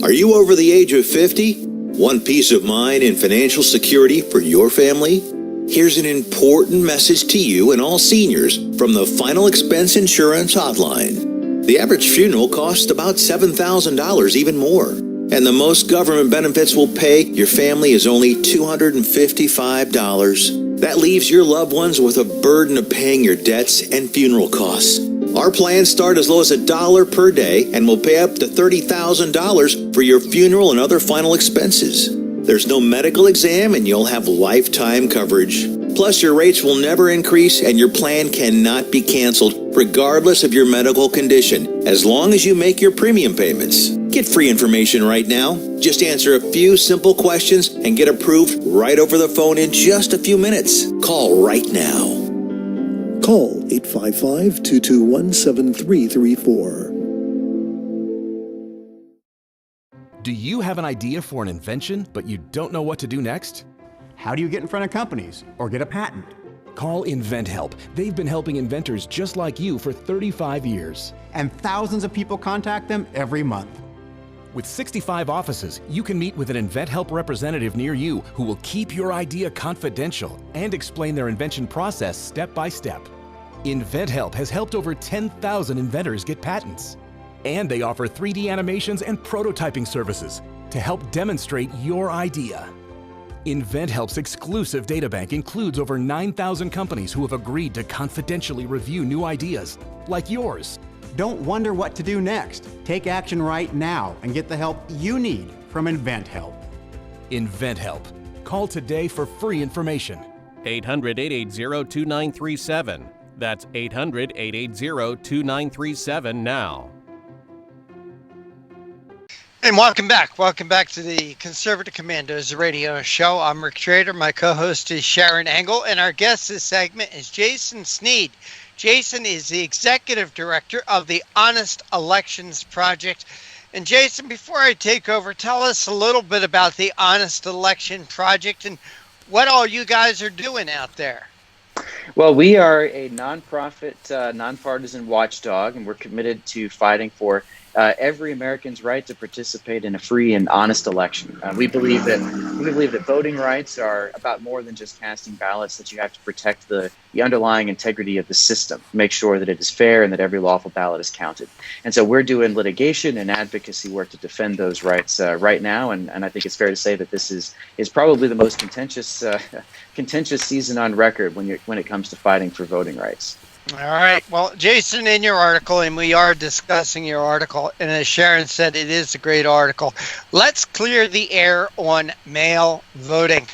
Are you over the age of 50? Want peace of mind and financial security for your family? Here's an important message to you and all seniors from the Final Expense Insurance Hotline. The average funeral costs about $7,000, even more. And the most government benefits will pay your family is only $255. That leaves your loved ones with a burden of paying your debts and funeral costs. Our plans start as low as $1 per day and will pay up to $30,000 for your funeral and other final expenses. There's no medical exam and you'll have lifetime coverage. Plus, your rates will never increase and your plan cannot be canceled regardless of your medical condition, as long as you make your premium payments. Get free information right now. Just answer a few simple questions and get approved right over the phone in just a few minutes. Call right now. Call 855-221-7334. Do you have an idea for an invention, but you don't know what to do next? How do you get in front of companies or get a patent? Call InventHelp. They've been helping inventors just like you for 35 years. And thousands of people contact them every month. With 65 offices, you can meet with an InventHelp representative near you who will keep your idea confidential and explain their invention process step by step. InventHelp has helped over 10,000 inventors get patents. And they offer 3D animations and prototyping services to help demonstrate your idea. InventHelp's exclusive databank includes over 9,000 companies who have agreed to confidentially review new ideas, like yours. Don't wonder what to do next. Take action right now and get the help you need from InventHelp. InventHelp. Call today for free information. 800-880-2937. That's 800-880-2937 now. And welcome back. Welcome back to the Conservative Commandos radio show. I'm Rick Trader. My co-host is Sharron Engel, and our guest this segment is Jason Snead. Jason is the executive director of the Honest Elections Project. And Jason, before I take over, tell us a little bit about the Honest Election Project and what all you guys are doing out there. Well, we are a nonprofit, nonpartisan watchdog, and we're committed to fighting for every American's right to participate in a free and honest election. We believe that voting rights are about more than just casting ballots, that you have to protect the underlying integrity of the system, make sure that it is fair and that every lawful ballot is counted. And so we're doing litigation and advocacy work to defend those rights right now, and I think it's fair to say that this is probably the most contentious season on record when it comes to fighting for voting rights. All right. Well, Jason, in your article, and we are discussing your article, and as Sharron said, it is a great article. Let's clear the air on mail voting.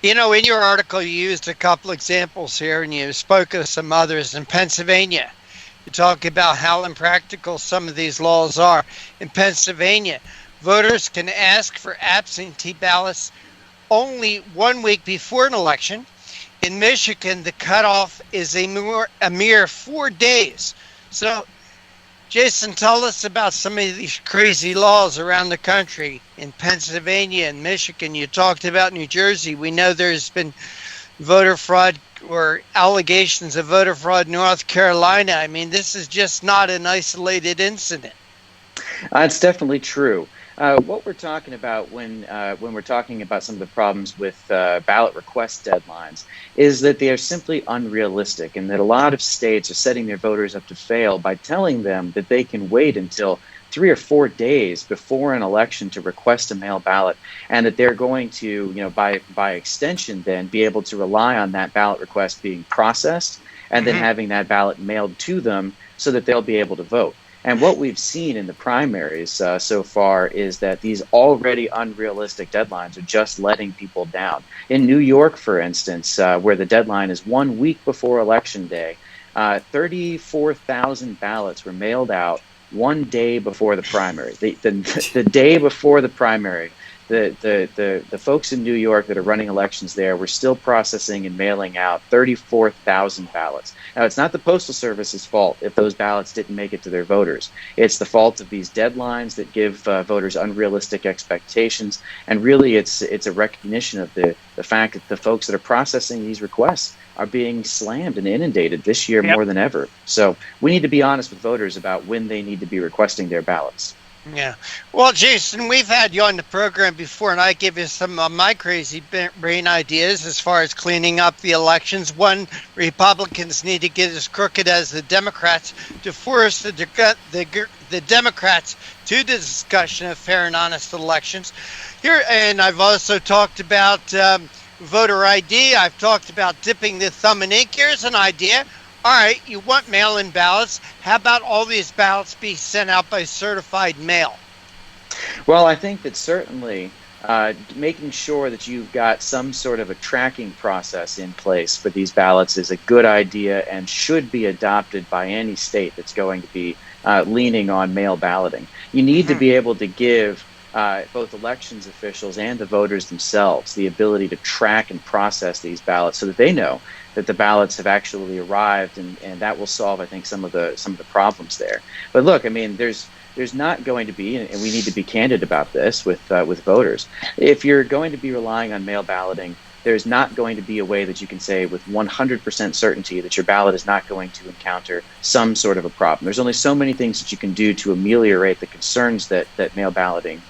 You know, in your article, you used a couple examples here, and you spoke of some others. In Pennsylvania, you talk about how impractical some of these laws are. In Pennsylvania, voters can ask for absentee ballots only 1 week before an election. In Michigan, the cutoff is a mere 4 days. So, Jason, tell us about some of these crazy laws around the country. In Pennsylvania and Michigan, you talked about New Jersey. We know there's been voter fraud or allegations of voter fraud in North Carolina. I mean, this is just not an isolated incident. It's definitely true. What we're talking about when we're talking about some of the problems with ballot request deadlines is that they are simply unrealistic, and that a lot of states are setting their voters up to fail by telling them that they can wait until 3 or 4 days before an election to request a mail ballot, and that they're going to, by extension, then be able to rely on that ballot request being processed and then having that ballot mailed to them so that they'll be able to vote. And what we've seen in the primaries so far is that these already unrealistic deadlines are just letting people down. In New York, for instance, where the deadline is 1 week before Election Day, 34,000 ballots were mailed out 1 day before the primary. The day before the primary, the folks in New York that are running elections there were still processing and mailing out 34,000 ballots. Now, it's not the Postal Service's fault if those ballots didn't make it to their voters. It's the fault of these deadlines that give voters unrealistic expectations, and really it's a recognition of the fact that the folks that are processing these requests are being slammed and inundated this year more than ever. So we need to be honest with voters about when they need to be requesting their ballots. Yeah. Well, Jason, we've had you on the program before, and I give you some of my crazy brain ideas as far as cleaning up the elections. One, Republicans need to get as crooked as the Democrats to force the Democrats to the discussion of fair and honest elections. Here, and I've also talked about voter ID. I've talked about dipping the thumb in ink. Here's an idea. All right, you want mail-in ballots. How about all these ballots be sent out by certified mail? Well, I think that certainly making sure that you've got some sort of a tracking process in place for these ballots is a good idea and should be adopted by any state that's going to be leaning on mail balloting. You need to be able to give both elections officials and the voters themselves the ability to track and process these ballots so that they know that the ballots have actually arrived, and that will solve, I think, some of the problems there. But look, I mean, there's not going to be, and we need to be candid about this with voters. If you're going to be relying on mail balloting, there's not going to be a way that you can say with 100% certainty that your ballot is not going to encounter some sort of a problem. There's only so many things that you can do to ameliorate the concerns that mail balloting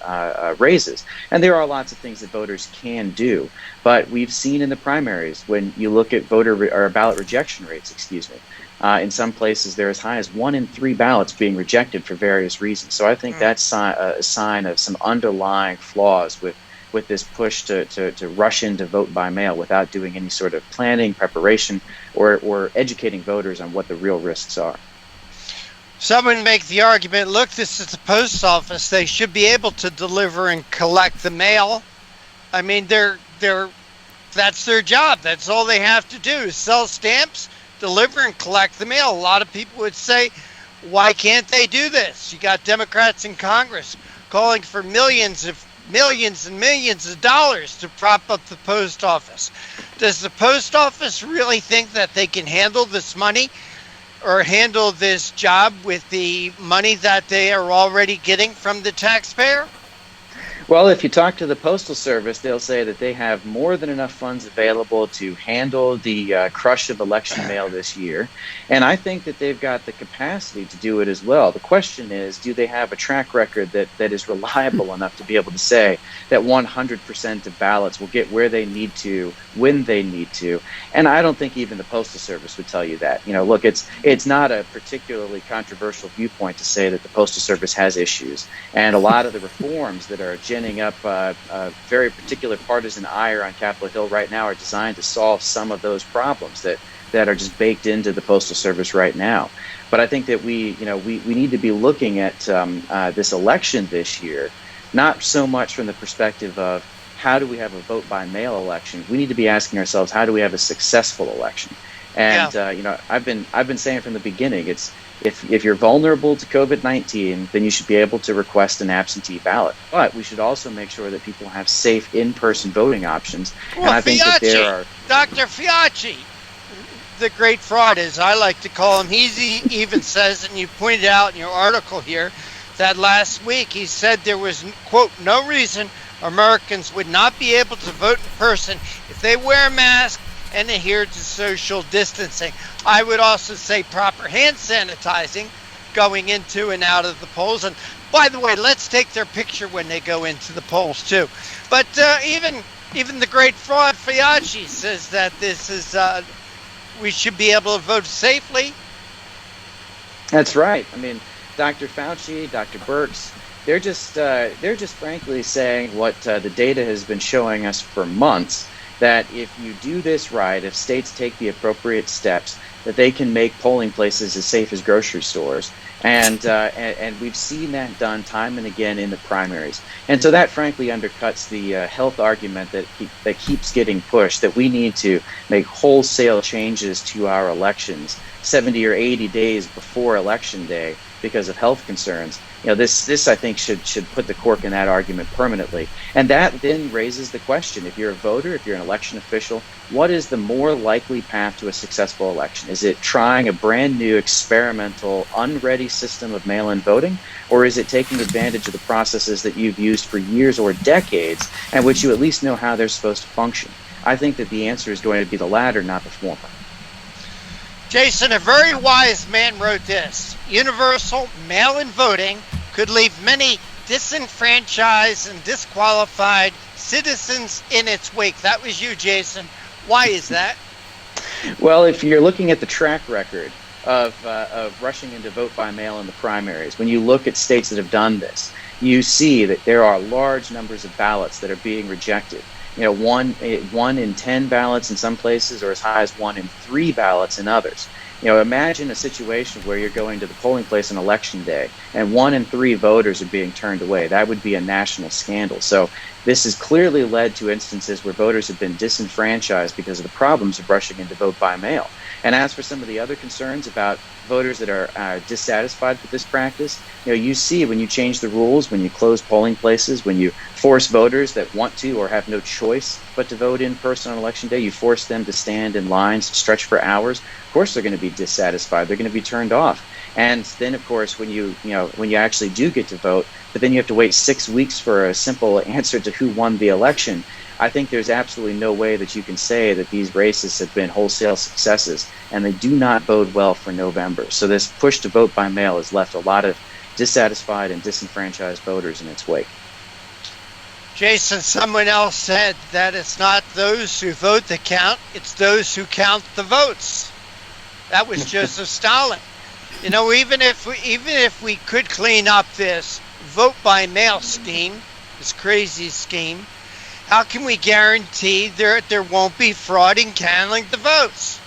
raises. And there are lots of things that voters can do. But we've seen in the primaries, when you look at ballot rejection rates, in some places they're as high as 1 in 3 ballots being rejected for various reasons. So I think that's a sign of some underlying flaws with this push to rush in to vote by mail without doing any sort of planning, preparation, or educating voters on what the real risks are. Someone make the argument, look, this is the post office. They should be able to deliver and collect the mail. I mean, that's their job. That's all they have to do is sell stamps, deliver and collect the mail. A lot of people would say, why can't they do this? You got Democrats in Congress calling for millions and millions of dollars to prop up the post office. Does the post office really think that they can handle this money or handle this job with the money that they are already getting from the taxpayer? Well, if you talk to the Postal Service, they'll say that they have more than enough funds available to handle the crush of election mail this year. And I think that they've got the capacity to do it as well. The question is, do they have a track record that is reliable enough to be able to say that 100% of ballots will get where they need to, when they need to? And I don't think even the Postal Service would tell you that. You know, look, it's not a particularly controversial viewpoint to say that the Postal Service has issues. And a lot of the reforms that are ginning up very particular partisan ire on Capitol Hill right now are designed to solve some of those problems that are just baked into the Postal Service right now. But I think that we need to be looking at this election this year, not so much from the perspective of how do we have a vote by mail election. We need to be asking ourselves, how do we have a successful election? And I've been saying from the beginning, it's if you're vulnerable to COVID-19, then you should be able to request an absentee ballot. But we should also make sure that people have safe in-person voting options. Well, and I think that there are Dr. Fiacci, the great fraud, as I like to call him, he even says, and you pointed out in your article here, that last week he said there was, quote, no reason Americans would not be able to vote in person if they wear a mask and adhere to social distancing. I would also say proper hand sanitizing going into and out of the polls. And by the way, let's take their picture when they go into the polls too. But even the great fraud Fiacci says that this is we should be able to vote safely. That's right. I mean, Dr. Fauci, Dr. Birx, they're just frankly saying what the data has been showing us for months, that if you do this right, if states take the appropriate steps, that they can make polling places as safe as grocery stores. And we've seen that done time and again in the primaries. And so that frankly undercuts the health argument that keeps getting pushed, that we need to make wholesale changes to our elections 70 or 80 days before Election Day because of health concerns. You know, this I think should put the cork in that argument permanently. And that then raises the question, if you're a voter, if you're an election official, what is the more likely path to a successful election? Is it trying a brand new experimental, unready system of mail-in voting? Or is it taking advantage of the processes that you've used for years or decades and which you at least know how they're supposed to function? I think that the answer is going to be the latter, not the former. Jason, a very wise man wrote this: universal mail-in voting could leave many disenfranchised and disqualified citizens in its wake. That was you, Jason. Why is that? Well, if you're looking at the track record of rushing into vote by mail in the primaries, when you look at states that have done this, you see that there are large numbers of ballots that are being rejected. You know, one in 10 ballots in some places, or as high as 1 in 3 ballots in others. You know, imagine a situation where you're going to the polling place on election day and 1 in 3 voters are being turned away. That would be a national scandal. So this has clearly led to instances where voters have been disenfranchised because of the problems of rushing in to vote by mail. And as for some of the other concerns about voters that are dissatisfied with this practice, you know, you see when you change the rules, when you close polling places, when you force voters that want to or have no choice but to vote in person on election day, you force them to stand in lines, stretch for hours. Of course they're going to be dissatisfied. They're going to be turned off. And then, of course, when you actually do get to vote, but then you have to wait 6 weeks for a simple answer to who won the election, I think there's absolutely no way that you can say that these races have been wholesale successes, and they do not bode well for November. So this push to vote by mail has left a lot of dissatisfied and disenfranchised voters in its wake. Jason, someone else said that it's not those who vote that count, it's those who count the votes. That was Joseph Stalin. You know, even if we could clean up this vote by mail scheme, this crazy scheme, how can we guarantee there won't be fraud in counting the votes?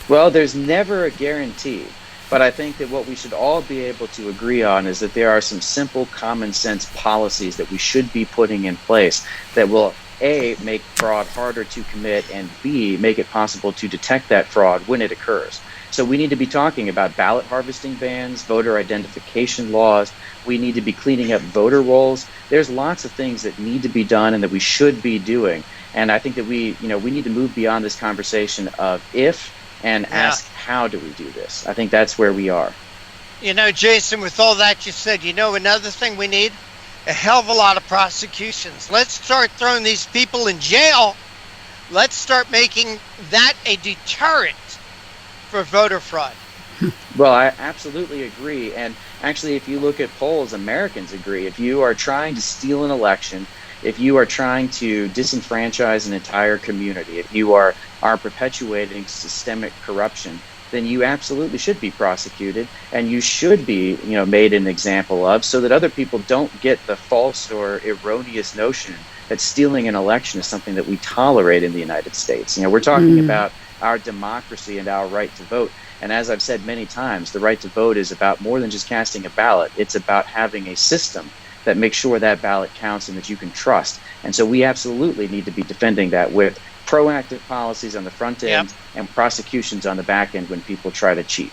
Well, there's never a guarantee, but I think that what we should all be able to agree on is that there are some simple common sense policies that we should be putting in place that will A, make fraud harder to commit, and B, make it possible to detect that fraud when it occurs. So we need to be talking about ballot harvesting bans, voter identification laws. We need to be cleaning up voter rolls. There's lots of things that need to be done and that we should be doing. And I think that we need to move beyond this conversation of if and ask how do we do this. I think that's where we are. You know, Jason, with all that you said, you know another thing we need? A hell of a lot of prosecutions. Let's start throwing these people in jail. Let's start making that a deterrent for voter fraud. Well, I absolutely agree. And actually, if you look at polls, Americans agree. If you are trying to steal an election, if you are trying to disenfranchise an entire community, if you are perpetuating systemic corruption, then you absolutely should be prosecuted, and you should be, made an example of, so that other people don't get the false or erroneous notion that stealing an election is something that we tolerate in the United States. We're talking about our democracy and our right to vote. And as I've said many times, the right to vote is about more than just casting a ballot. It's about having a system that makes sure that ballot counts and that you can trust. And so we absolutely need to be defending that with proactive policies on the front end and prosecutions on the back end when people try to cheat.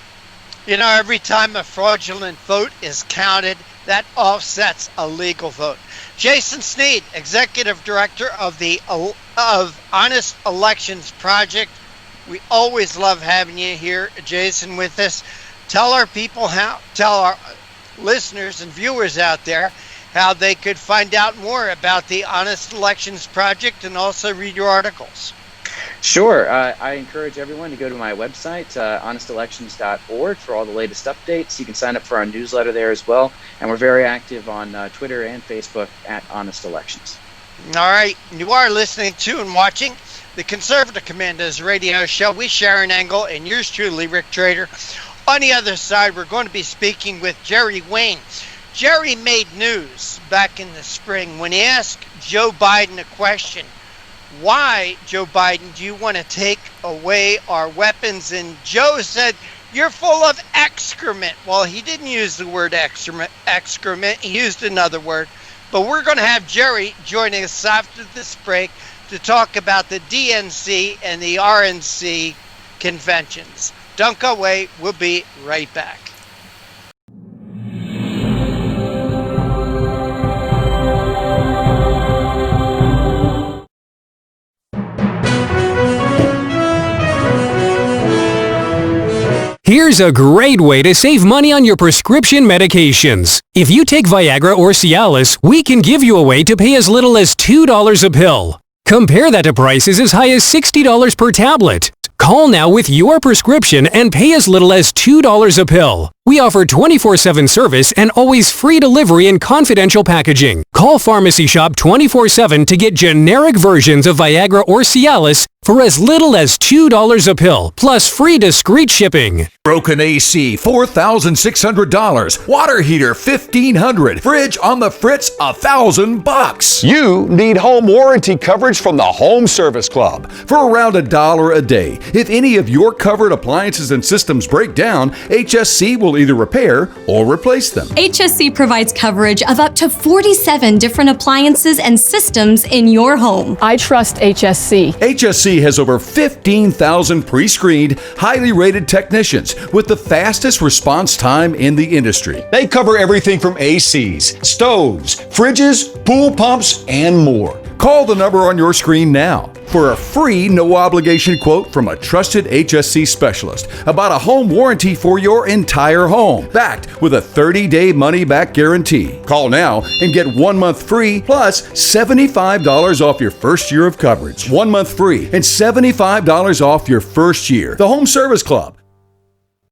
Every time a fraudulent vote is counted, that offsets a legal vote. Jason Snead, Executive Director of Honest Elections Project. We always love having you here, Jason, with us. Tell our listeners and viewers out there how they could find out more about the Honest Elections Project and also read your articles. Sure. I encourage everyone to go to my website, honestelections.org, for all the latest updates. You can sign up for our newsletter there as well. And we're very active on Twitter and Facebook at Honest Elections. All right. You are listening to and watching the Conservative Commandos radio show with Sharron Engel and yours truly, Rick Trader. On the other side, we're going to be speaking with Jerry Wayne. Jerry made news back in the spring when he asked Joe Biden a question. Why, Joe Biden, do you want to take away our weapons? And Joe said, you're full of excrement. Well, he didn't use the word excrement. He used another word. But we're going to have Jerry joining us after this break to talk about the DNC and the RNC conventions. Don't go away. We'll be right back. Here's a great way to save money on your prescription medications. If you take Viagra or Cialis, we can give you a way to pay as little as $2 a pill. Compare that to prices as high as $60 per tablet. Call now with your prescription and pay as little as $2 a pill. We offer 24/7 service and always free delivery and confidential packaging. Call Pharmacy Shop 24/7 to get generic versions of Viagra or Cialis for as little as $2 a pill, plus free discreet shipping. Broken AC, $4,600. Water heater, $1,500. Fridge on the fritz, $1,000. You need home warranty coverage from the Home Service Club for around $1 a day. If any of your covered appliances and systems break down, HSC will either repair or replace them. HSC provides coverage of up to 47 different appliances and systems in your home. I trust HSC. HSC has over 15,000 pre-screened, highly rated technicians with the fastest response time in the industry. They cover everything from ACs, stoves, fridges, pool pumps, and more. Call the number on your screen now for a free no-obligation quote from a trusted HSC specialist about a home warranty for your entire home, backed with a 30-day money-back guarantee. Call now and get 1 month free plus $75 off your first year of coverage. 1 month free and $75 off your first year. The Home Service Club.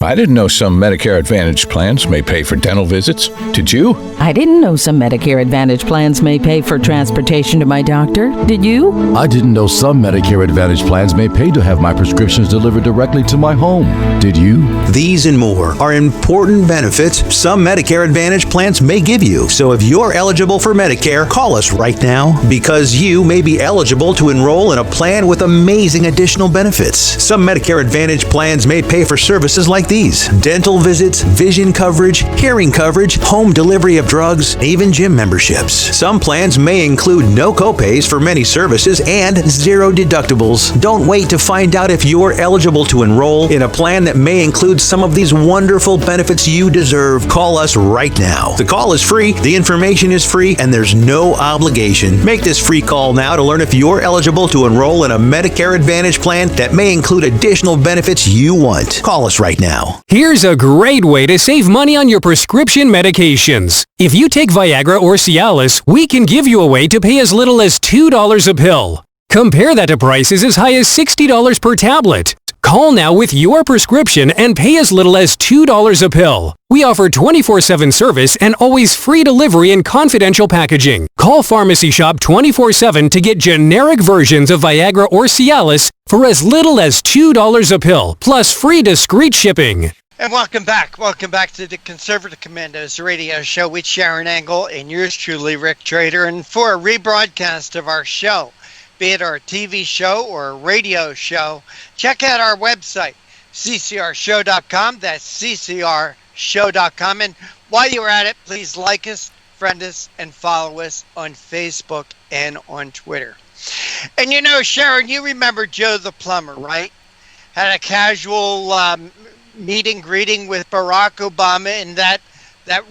I didn't know some Medicare Advantage plans may pay for dental visits. Did you? I didn't know some Medicare Advantage plans may pay for transportation to my doctor. Did you? I didn't know some Medicare Advantage plans may pay to have my prescriptions delivered directly to my home. Did you? These and more are important benefits some Medicare Advantage plans may give you. So if you're eligible for Medicare, call us right now because you may be eligible to enroll in a plan with amazing additional benefits. Some Medicare Advantage plans may pay for services like these: dental visits, vision coverage, hearing coverage, home delivery of drugs, even gym memberships. Some plans may include no copays for many services and zero deductibles. Don't wait to find out if you're eligible to enroll in a plan that may include some of these wonderful benefits you deserve. Call us right now. The call is free, the information is free, and there's no obligation. Make this free call now to learn if you're eligible to enroll in a Medicare Advantage plan that may include additional benefits you want. Call us right now. Here's a great way to save money on your prescription medications. If you take Viagra or Cialis, we can give you a way to pay as little as $2 a pill. Compare that to prices as high as $60 per tablet. Call now with your prescription and pay as little as $2 a pill. We offer 24/7 service and always free delivery and confidential packaging. Call Pharmacy Shop 24/7 to get generic versions of Viagra or Cialis for as little as $2 a pill, plus free discreet shipping. And welcome back. Welcome back to the Conservative Commandos radio show with Sharron Angle and yours truly, Rick Trader. And for a rebroadcast of our show, be it our TV show or a radio show, check out our website, ccrshow.com. That's ccrshow.com. And while you're at it, please like us, friend us, and follow us on Facebook and on Twitter. And you know, Sharon, you remember Joe the Plumber, right? Had a casual meeting, greeting with Barack Obama, and that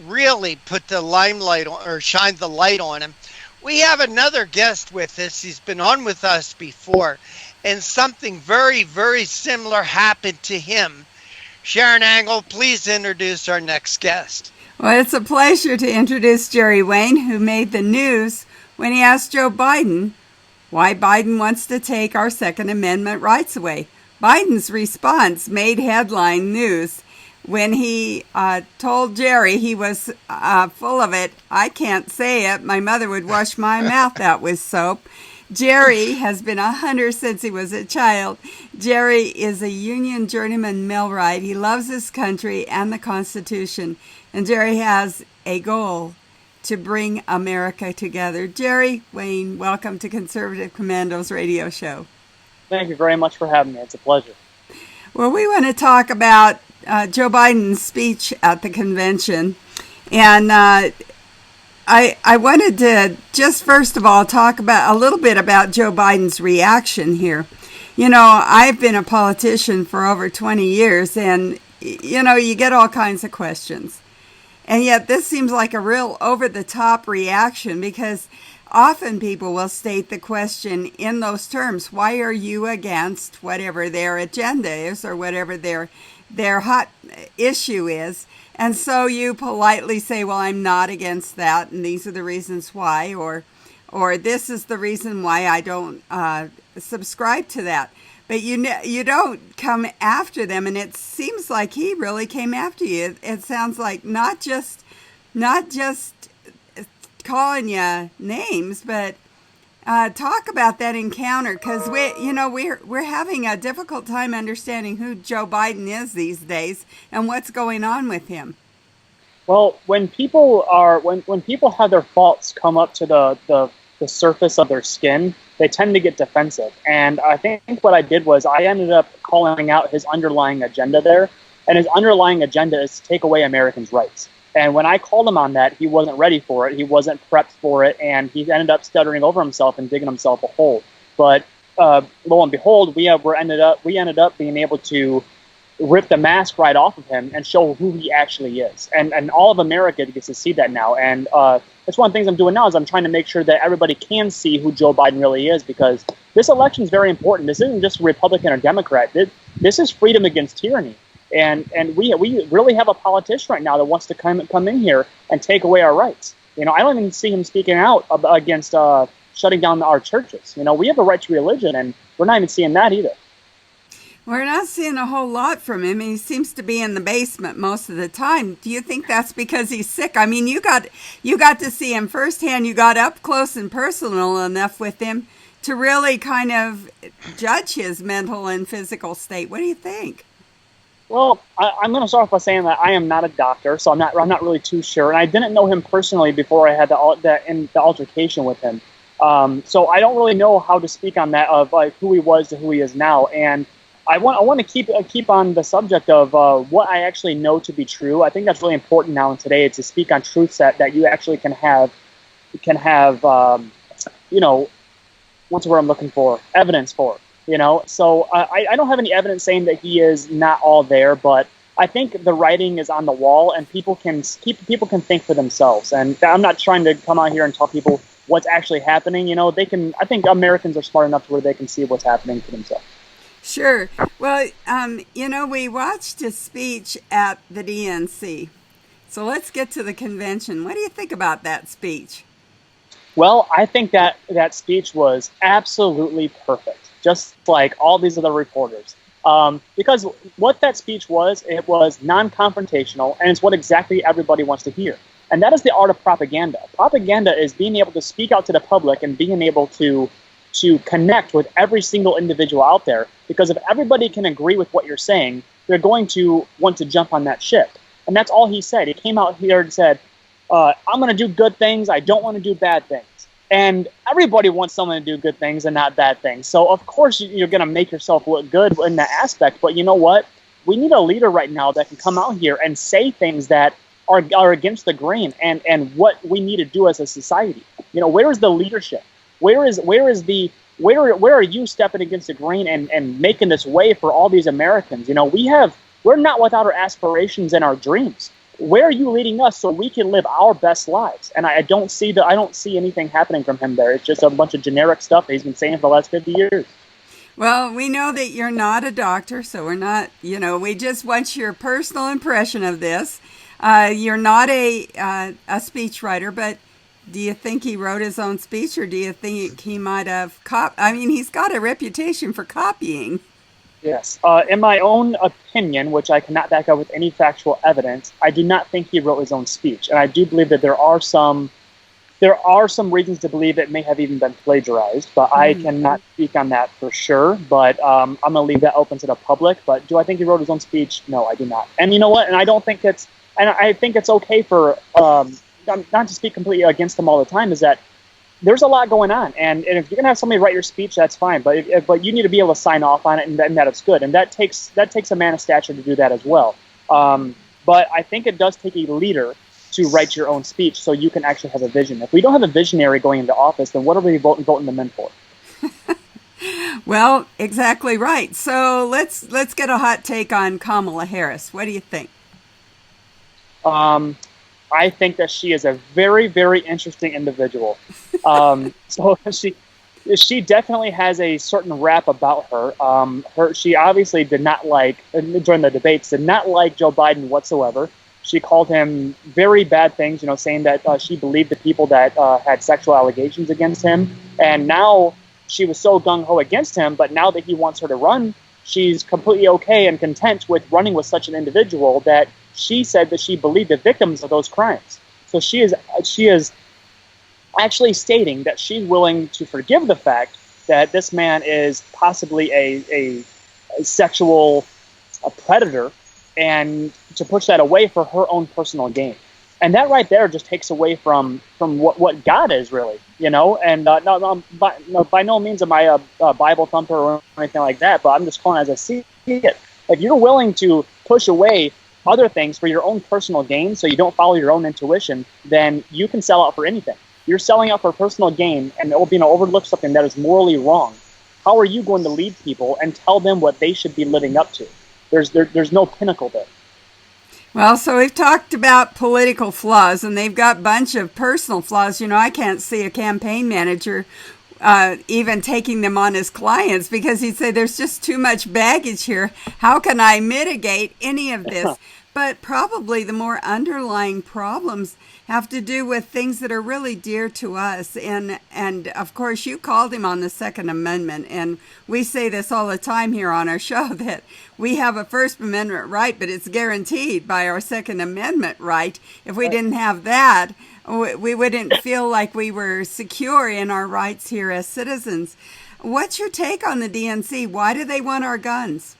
really put the limelight on, or shined the light on him. We have another guest with us. He's been on with us before, and something very, very similar happened to him. Sharron Angle, please introduce our next guest. Well, it's a pleasure to introduce Jerry Wayne, who made the news when he asked Joe Biden why Biden wants to take our Second Amendment rights away. Biden's response made headline news when he told Jerry he was full of it. I can't say it. My mother would wash my mouth out with soap. Jerry has been a hunter since he was a child. Jerry is a union journeyman millwright. He loves his country and the Constitution. And Jerry has a goal to bring America together. Jerry Wayne, welcome to Conservative Commandos radio show. Thank you very much for having me. It's a pleasure. Well, we want to talk about Joe Biden's speech at the convention. And I wanted to just first of all talk about a little bit about Joe Biden's reaction here. You know, I've been a politician for over 20 years, and, you know, you get all kinds of questions. And yet this seems like a real over-the-top reaction, because often people will state the question in those terms: why are you against whatever their agenda is or whatever their hot issue is? And so you politely say, well, I'm not against that, and these are the reasons why, or this is the reason why I don't subscribe to that. but you don't come after them, and it seems like he really came after you. It sounds like not just calling you names, but talk about that encounter, because we're having a difficult time understanding who Joe Biden is these days and what's going on with him. Well, when people have their faults come up to the surface of their skin, they tend to get defensive. And I think what I did was I ended up calling out his underlying agenda there. And his underlying agenda is to take away Americans' rights. And when I called him on that, he wasn't ready for it. He wasn't prepped for it. And he ended up stuttering over himself and digging himself a hole. But lo and behold, we ended up being able to rip the mask right off of him and show who he actually is. And all of America gets to see that now. And that's one of the things I'm doing now is I'm trying to make sure that everybody can see who Joe Biden really is, because this election is very important. This isn't just Republican or Democrat. This is freedom against tyranny. And we really have a politician right now that wants to come in here and take away our rights. I don't even see him speaking out against shutting down our churches. We have a right to religion, and we're not even seeing that either. We're not seeing a whole lot from him. He seems to be in the basement most of the time. Do you think that's because he's sick? I mean, you got to see him firsthand. You got up close and personal enough with him to really kind of judge his mental and physical state. What do you think? Well, I'm going to start off by saying that I am not a doctor, so I'm not really too sure. And I didn't know him personally before I had the altercation with him. So I don't really know how to speak on that of like who he was to who he is now. And I want to keep on the subject of what I actually know to be true. I think that's really important now and today, to speak on truths that you actually can have what's the word I'm looking for? Evidence for. So I don't have any evidence saying that he is not all there, but I think the writing is on the wall, and people can think for themselves. And I'm not trying to come out here and tell people what's actually happening. I think Americans are smart enough to where they can see what's happening for themselves. Sure. Well, we watched his speech at the DNC. So let's get to the convention. What do you think about that speech? Well, I think that speech was absolutely perfect, just like all these other reporters. Because what that speech was, it was non-confrontational, and it's what exactly everybody wants to hear. And that is the art of propaganda. Propaganda is being able to speak out to the public and being able to connect with every single individual out there, because if everybody can agree with what you're saying, they're going to want to jump on that ship. And that's all he said. He came out here and said, I'm going to do good things. I don't want to do bad things. And everybody wants someone to do good things and not bad things. So, of course, you're going to make yourself look good in that aspect. But you know what? We need a leader right now that can come out here and say things that are against the grain and what we need to do as a society. Where is the leadership? Where are you stepping against the grain and making this way for all these Americans? We're not without our aspirations and our dreams. Where are you leading us so we can live our best lives? And I don't see anything happening from him there. It's just a bunch of generic stuff that he's been saying for the last 50 years. Well, we know that you're not a doctor, so we're not, we just want your personal impression of this. You're not a speechwriter, but do you think he wrote his own speech, or do you think he might have he's got a reputation for copying. Yes. In my own opinion, which I cannot back up with any factual evidence, I do not think he wrote his own speech. And I do believe that there are some reasons to believe it may have even been plagiarized, but I cannot speak on that for sure. But I'm going to leave that open to the public. But do I think he wrote his own speech? No, I do not. And you know what? And I think it's okay for, not to speak completely against him all the time, is that there's a lot going on, and if you're gonna have somebody write your speech, that's fine. But you need to be able to sign off on it, and that it's good, and that takes a man of stature to do that as well. But I think it does take a leader to write your own speech, so you can actually have a vision. If we don't have a visionary going into office, then what are we voting them in for? Well, exactly right. So let's get a hot take on Kamala Harris. What do you think? I think that she is a very, very interesting individual. So she definitely has a certain rap about her. She obviously did not during the debates, did not like Joe Biden whatsoever. She called him very bad things, saying that she believed the people that had sexual allegations against him. And now she was so gung-ho against him, but now that he wants her to run, she's completely okay and content with running with such an individual that she said that she believed the victims of those crimes. So she is actually stating that she's willing to forgive the fact that this man is possibly a sexual predator, and to push that away for her own personal gain. And that right there just takes away from what God is really, And by no means am I a Bible thumper or anything like that, but I'm just calling it as I see it. If you're willing to push away other things for your own personal gain, so you don't follow your own intuition, then you can sell out for anything. You're selling out for personal gain, and overlook something that is morally wrong. How are you going to lead people and tell them what they should be living up to? There's no pinnacle there. Well, so we've talked about political flaws, and they've got a bunch of personal flaws. I can't see a campaign manager even taking them on as clients, because he'd say, there's just too much baggage here. How can I mitigate any of this? But probably the more underlying problems have to do with things that are really dear to us. And of course, you called him on the Second Amendment. And we say this all the time here on our show, that we have a First Amendment right, but it's guaranteed by our Second Amendment right. If we didn't have that, we wouldn't feel like we were secure in our rights here as citizens. What's your take on the DNC? Why do they want our guns?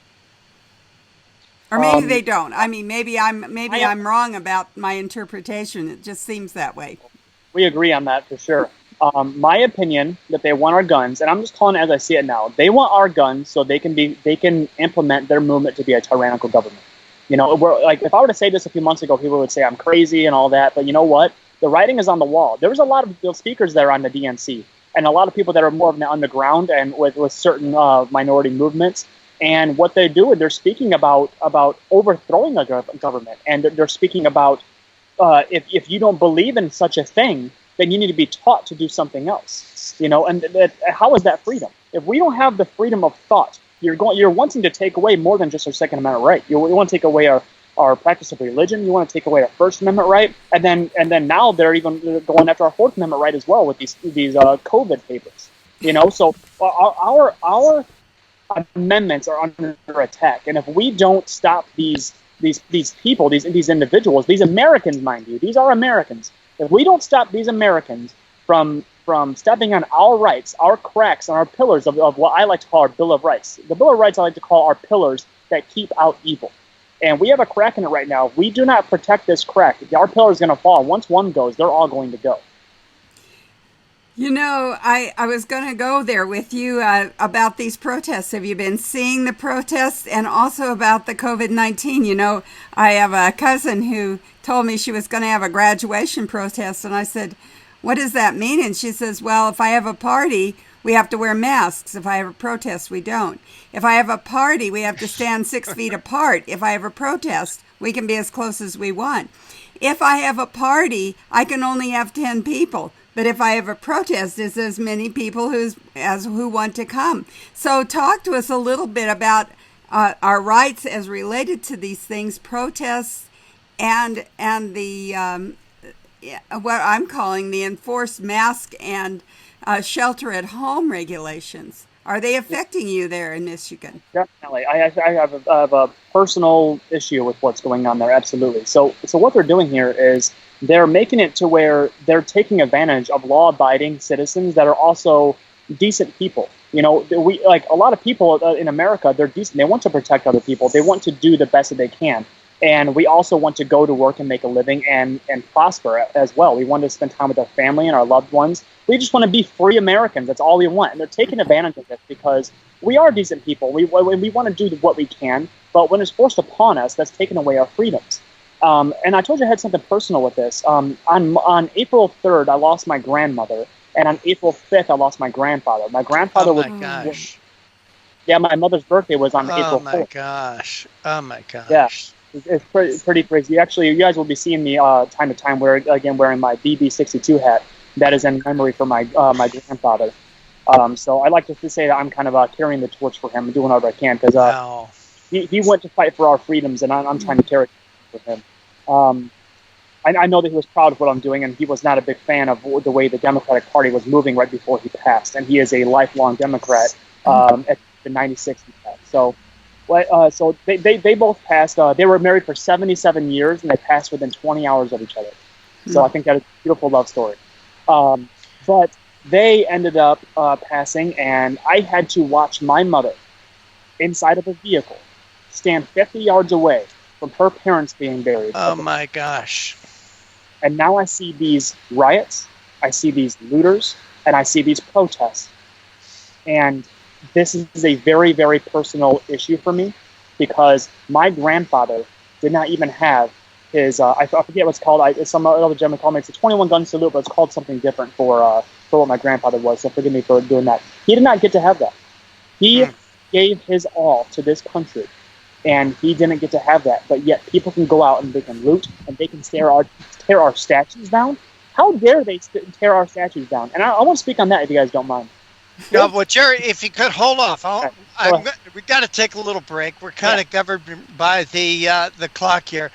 Or maybe they don't. I mean, maybe I'm wrong about my interpretation. It just seems that way. We agree on that for sure. My opinion that they want our guns, and I'm just calling it as I see it now. They want our guns so they can implement their movement to be a tyrannical government. If I were to say this a few months ago, people would say I'm crazy and all that. But you know what? The writing is on the wall. There was a lot of speakers there on the DNC, and a lot of people that are more of the underground and with certain minority movements. And what they do, they're speaking about overthrowing a government, and they're speaking about if you don't believe in such a thing, then you need to be taught to do something else. And how is that freedom? If we don't have the freedom of thought, you're wanting to take away more than just our Second Amendment right. You want to take away our practice of religion. You want to take away our First Amendment right, and then now they're going after our Fourth Amendment right as well with these COVID papers. So our amendments are under attack, and if we don't stop these people, these individuals, these Americans, mind you, these are Americans. If we don't stop these Americans from stepping on our rights, our cracks, and our pillars of what I like to call our Bill of Rights. The Bill of Rights I like to call our pillars that keep out evil. And we have a crack in it right now. If we do not protect this crack, our pillar is going to fall. Once one goes, they're all going to go. I was going to go there with you about these protests. Have you been seeing the protests? And also about the COVID-19. I have a cousin who told me she was going to have a graduation protest. And I said, what does that mean? And she says, well, if I have a party, we have to wear masks. If I have a protest, we don't. If I have a party, we have to stand 6 feet apart. If I have a protest, we can be as close as we want. If I have a party, I can only have 10 people. But if I have a protest, it's as many people who want to come. So talk to us a little bit about our rights as related to these things, protests, and the what I'm calling the enforced mask and shelter at home regulations. Are they affecting you there in Michigan? Definitely. I have a personal issue with what's going on there, absolutely. So what they're doing here is they're making it to where they're taking advantage of law-abiding citizens that are also decent people. A lot of people in America, they're decent. They want to protect other people. They want to do the best that they can. And we also want to go to work and make a living and prosper as well. We want to spend time with our family and our loved ones. We just want to be free Americans. That's all we want. And they're taking advantage of this because we are decent people. We want to do what we can. But when it's forced upon us, that's taking away our freedoms. And I told you I had something personal with this. On April 3rd, I lost my grandmother. And on April 5th, I lost my grandfather. My grandfather was... gosh. Yeah, my mother's birthday was on April 4th. Oh, my gosh. Yeah. It's pretty crazy. Actually, you guys will be seeing me time to time wearing my BB62 hat. That is in memory for my grandfather. So I like to say that I'm kind of carrying the torch for him and doing whatever I can because he went to fight for our freedoms, and I'm trying to carry it for him. I know that he was proud of what I'm doing, and he was not a big fan of the way the Democratic Party was moving right before he passed. And he is a lifelong Democrat at the 96 he passed. So they both passed. They were married for 77 years, and they passed within 20 hours of each other. So I think that is a beautiful love story. But they ended up passing, and I had to watch my mother inside of a vehicle stand 50 yards away from her parents being buried. Oh my gosh. And now I see these riots, I see these looters, and I see these protests. And this is a very, very personal issue for me, because my grandfather did not even have his, I forget what's called, some other gentleman called me, it's a 21 gun salute, but it's called something different for what my grandfather was, so forgive me for doing that. He did not get to have that. He gave his all to this country, and he didn't get to have that, but yet people can go out and they can loot, and they can tear our statues down. How dare they tear our statues down? And I want to speak on that if you guys don't mind. No, well, Jerry, if you could hold off, we got to take a little break. We're kind of governed by the clock here.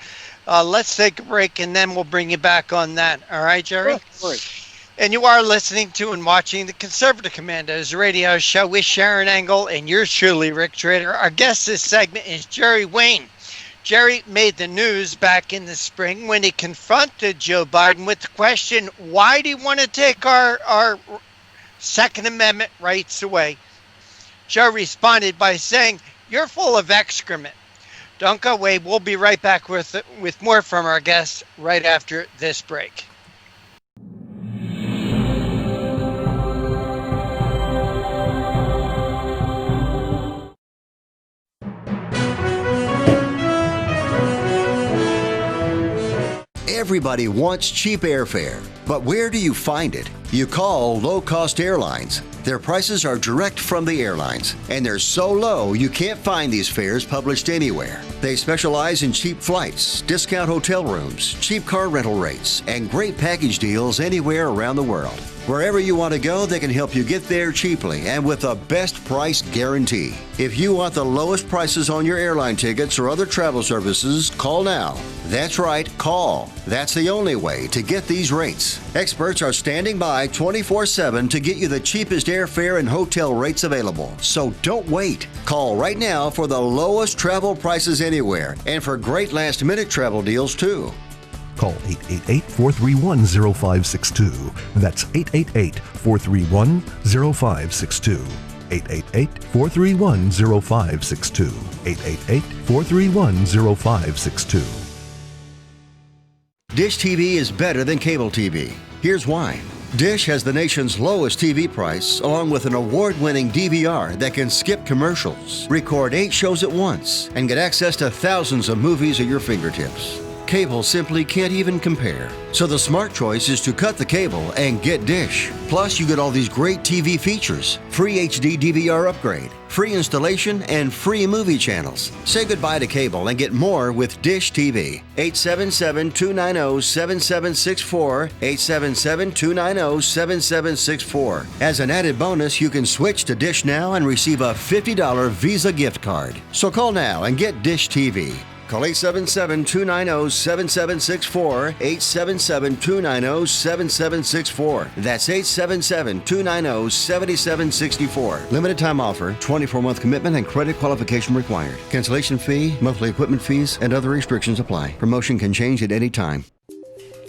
Let's take a break, and then we'll bring you back on that. All right, Jerry? Sure. And you are listening to and watching the Conservative Commandos radio show with Sharron Engel and yours truly, Rick Trader. Our guest this segment is Jerry Wayne. Jerry made the news back in the spring when he confronted Joe Biden with the question, why do you want to take our Second Amendment rights away? Joe responded by saying, you're full of excrement. Don't go away. We'll be right back with more from our guest right after this break. Everybody wants cheap airfare, but where do you find it? You call low-cost airlines. Their prices are direct from the airlines, and they're so low you can't find these fares published anywhere. They specialize in cheap flights, discount hotel rooms, cheap car rental rates, and great package deals anywhere around the world. Wherever you want to go, they can help you get there cheaply and with a best price guarantee. If you want the lowest prices on your airline tickets or other travel services, call now. That's right, call. That's the only way to get these rates. Experts are standing by 24/7 to get you the cheapest airfare and hotel rates available. So don't wait. Call right now for the lowest travel prices anywhere and for great last-minute travel deals too. Call 888-431-0562. That's 888-431-0562. 888-431-0562. 888-431-0562. Dish TV is better than cable TV. Here's why. Dish has the nation's lowest TV price, along with an award-winning DVR that can skip commercials, record 8 shows at once, and get access to thousands of movies at your fingertips. Cable simply can't even compare. So the smart choice is to cut the cable and get Dish. Plus, you get all these great TV features, free HD DVR upgrade, free installation, and free movie channels. Say goodbye to cable and get more with Dish TV. 877-290-7764, 877-290-7764. As an added bonus, you can switch to Dish now and receive a $50 Visa gift card. So call now and get Dish TV. Call 877-290-7764, 877-290-7764. That's 877-290-7764. Limited time offer, 24-month commitment and credit qualification required. Cancellation fee, monthly equipment fees, and other restrictions apply. Promotion can change at any time.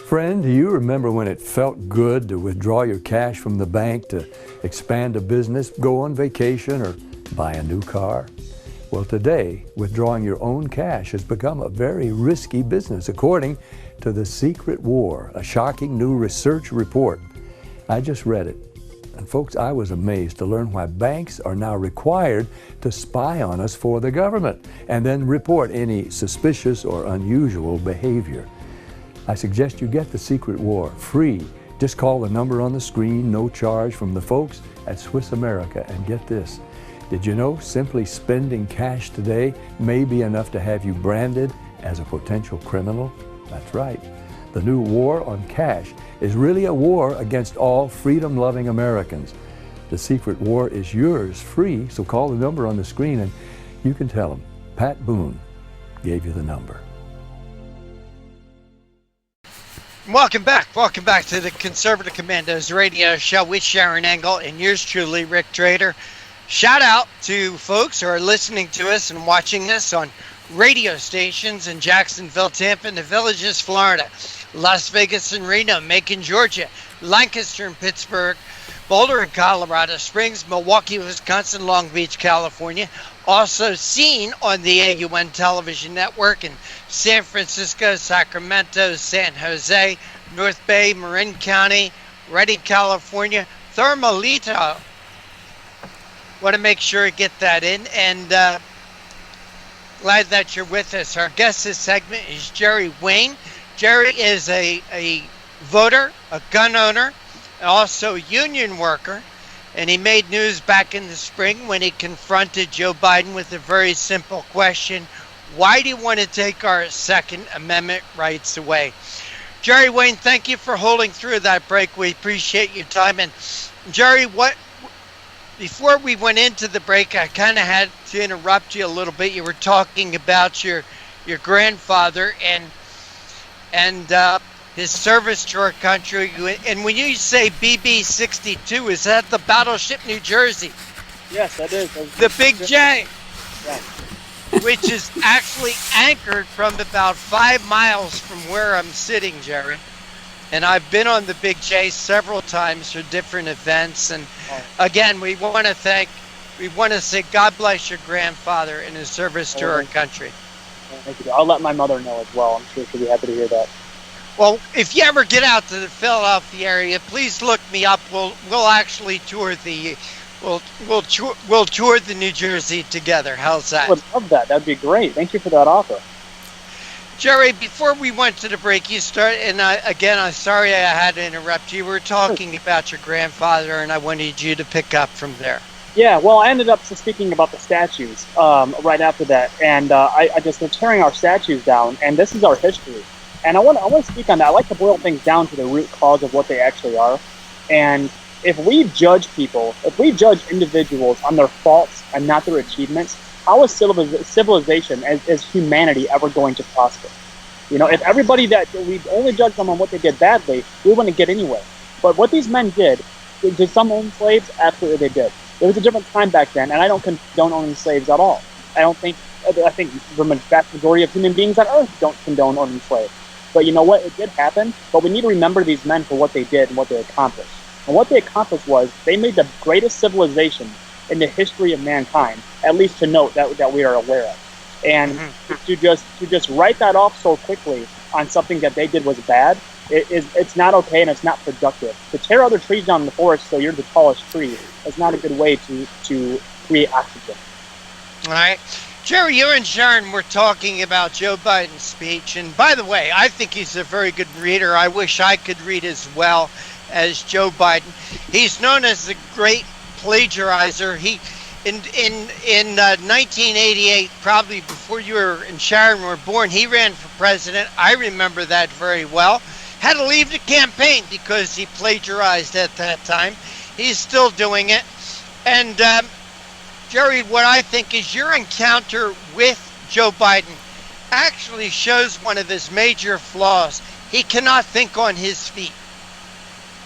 Friend, do you remember when it felt good to withdraw your cash from the bank to expand a business, go on vacation, or buy a new car? Well, today, withdrawing your own cash has become a very risky business, according to The Secret War, a shocking new research report. I just read it. And folks, I was amazed to learn why banks are now required to spy on us for the government and then report any suspicious or unusual behavior. I suggest you get The Secret War free. Just call the number on the screen, no charge, from the folks at Swiss America, and get this. Did you know simply spending cash today may be enough to have you branded as a potential criminal? That's right. The new war on cash is really a war against all freedom-loving Americans. The Secret War is yours free, so call the number on the screen and you can tell them Pat Boone gave you the number. Welcome back. Welcome back to the Conservative Commandos radio show with Sharron Engel and yours truly, Rick Trader. Shout out to folks who are listening to us and watching us on radio stations in Jacksonville, Tampa, and the Villages, Florida, Las Vegas and Reno, Macon, Georgia, Lancaster and Pittsburgh, Boulder and Colorado Springs, Milwaukee, Wisconsin, Long Beach, California. Also seen on the AUN television network in San Francisco, Sacramento, San Jose, North Bay, Marin County, Redding, California, Thermalito. Want to make sure to get that in. And glad that you're with us. Our guest this segment is Jerry Wayne. Jerry is a voter, a gun owner, also a union worker. And he made news back in the spring when he confronted Joe Biden with a very simple question. Why do you want to take our Second Amendment rights away? Jerry Wayne, thank you for holding through that break. We appreciate your time. And Jerry, before we went into the break, I kind of had to interrupt you a little bit. You were talking about your grandfather and his service to our country. And when you say BB-62, is that the Battleship New Jersey? Yes, that is. The Big J, yeah. Which is actually anchored from about 5 miles from where I'm sitting, Jerry. And I've been on the Big J several times for different events. And again, we want to say God bless your grandfather and his service to our country. Thank you. I'll let my mother know as well. I'm sure she'll be happy to hear that. Well, if you ever get out to the Philadelphia area, please look me up. We'll actually tour we'll tour the New Jersey together. How's that? I would love that. That'd be great. Thank you for that offer. Jerry, before we went to the break, you started, and I'm sorry I had to interrupt you. We were talking about your grandfather, and I wanted you to pick up from there. Yeah, well, I ended up speaking about the statues right after that, and I just was tearing our statues down, and this is our history. And I want to speak on that. I like to boil things down to the root cause of what they actually are. And if we judge people, if we judge individuals on their faults and not their achievements, how is civilization, as humanity, ever going to prosper? You know, if everybody that we only judge them on what they did badly, we wouldn't get anywhere. But what these men did some own slaves? Absolutely they did. It was a different time back then, and I don't condone owning slaves at all. I think the vast majority of human beings on Earth don't condone owning slaves. But you know what? It did happen. But we need to remember these men for what they did and what they accomplished. And what they accomplished was they made the greatest civilization in the history of mankind, at least to note that we are aware of. And to just write that off so quickly on something that they did was bad, it's not okay and it's not productive. To tear other trees down in the forest so you're the tallest tree is not a good way to create oxygen. All right. Jerry, you and Sharron were talking about Joe Biden's speech. And by the way, I think he's a very good reader. I wish I could read as well as Joe Biden. He's known as the great plagiarizer. He, in 1988, probably before you and Sharron were born, he ran for president. I remember that very well. Had to leave the campaign because he plagiarized at that time. He's still doing it. And Jerry, what I think is your encounter with Joe Biden actually shows one of his major flaws. He cannot think on his feet.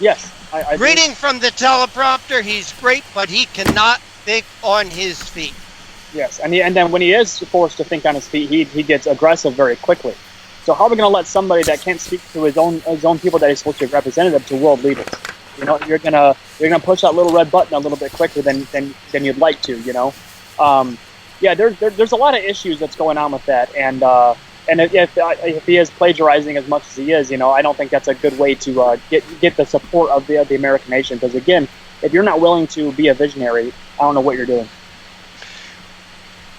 Yes. I Reading from the teleprompter, he's great, but he cannot think on his feet. Yes, and then when he is forced to think on his feet, he gets aggressive very quickly. So how are we going to let somebody that can't speak to his own people that he's supposed to be representative to world leaders? You know, you're gonna push that little red button a little bit quicker than you'd like to. You know, yeah. There's a lot of issues that's going on with that, and if he is plagiarizing as much as he is, you know, I don't think that's a good way to get the support of the American nation. Because again, if you're not willing to be a visionary, I don't know what you're doing.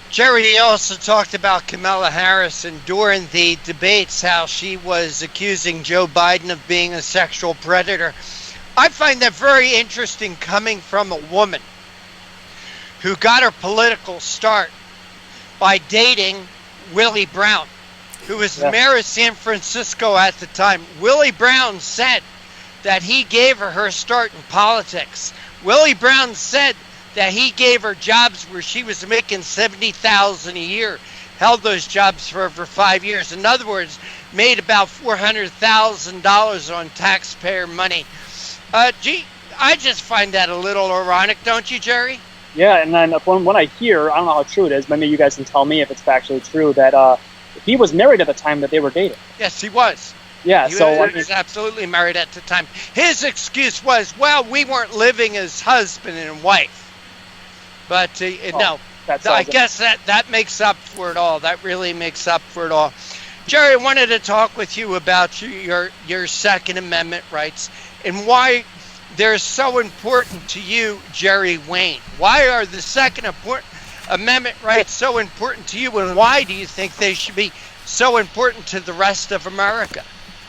Jerry also talked about Kamala Harris, and during the debates, how she was accusing Joe Biden of being a sexual predator. I find that very interesting coming from a woman who got her political start by dating Willie Brown, who was the mayor of San Francisco at the time. Willie Brown said that he gave her start in politics. Willie Brown said that he gave her jobs where she was making $70,000 a year, held those jobs for over 5 years. In other words, made about $400,000 on taxpayer money. Gee, I just find that a little ironic, don't you, Jerry? Yeah, and then from what I hear, I don't know how true it is. Maybe you guys can tell me if it's factually true that he was married at the time that they were dating. Yes, he was. Yeah, he was absolutely married at the time. His excuse was, well, we weren't living as husband and wife. But no, I guess that makes up for it all. That really makes up for it all. Jerry, I wanted to talk with you about your Second Amendment rights and why they're so important to you, Jerry Wayne. Why are the Second Amendment rights so important to you, and why do you think they should be so important to the rest of America?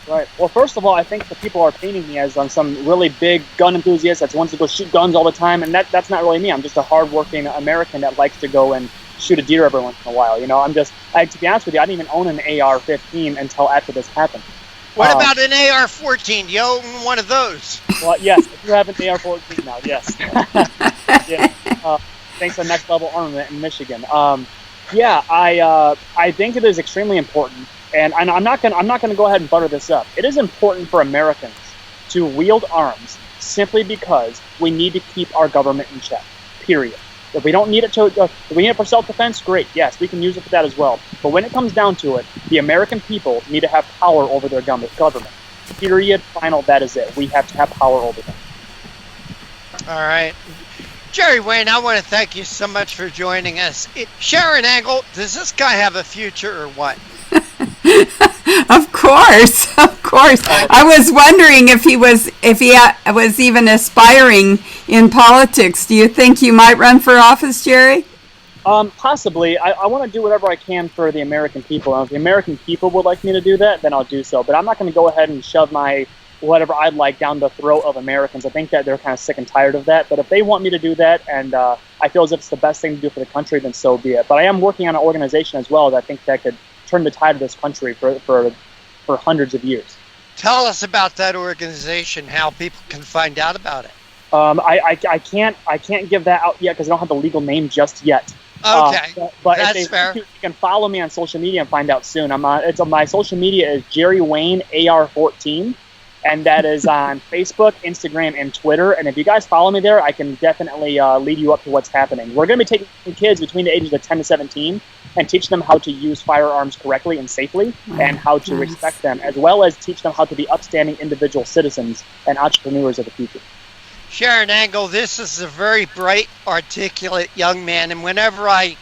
Right. Well, first of all, I think the people are painting me as some really big gun enthusiast that wants to go shoot guns all the time, and that's not really me. I'm just a hardworking American that likes to go and shoot a deer every once in a while. You know, to be honest with you, I didn't even own an AR-15 until after this happened. What about an AR-14? You own one of those? Well, yes, if you have an AR-14 now, yes. Yeah. Thanks to Next Level Armament in Michigan. I think it is extremely important, and I'm not gonna go ahead and butter this up. It is important for Americans to wield arms simply because we need to keep our government in check. Period. If we don't need it if we need it for self-defense, great. Yes, we can use it for that as well. But when it comes down to it, the American people need to have power over their government. Period. Final. That is it. We have to have power over them. All right. Jerry Wayne, I want to thank you so much for joining us. Sharron Angle, does this guy have a future or what? Of course. I was wondering if he was even aspiring in politics. Do you think you might run for office, Jerry? Possibly. I want to do whatever I can for the American people. And if the American people would like me to do that, then I'll do so. But I'm not going to go ahead and shove my whatever I'd like down the throat of Americans. I think that they're kind of sick and tired of that. But if they want me to do that, and I feel as if it's the best thing to do for the country, then so be it. But I am working on an organization as well that I think that could turn the tide of this country for hundreds of years. Tell us about that organization, how people can find out about it. I can't give that out yet because I don't have the legal name just yet. Okay, but that's fair. You can follow me on social media and find out soon. My social media is Jerry Wayne AR-14, and that is on Facebook, Instagram, and Twitter. And if you guys follow me there, I can definitely lead you up to what's happening. We're going to be taking kids between the ages of 10 to 17 and teach them how to use firearms correctly and safely, and how to respect them, as well as teach them how to be upstanding individual citizens and entrepreneurs of the future. Sharron Angle, this is a very bright, articulate young man, and whenever I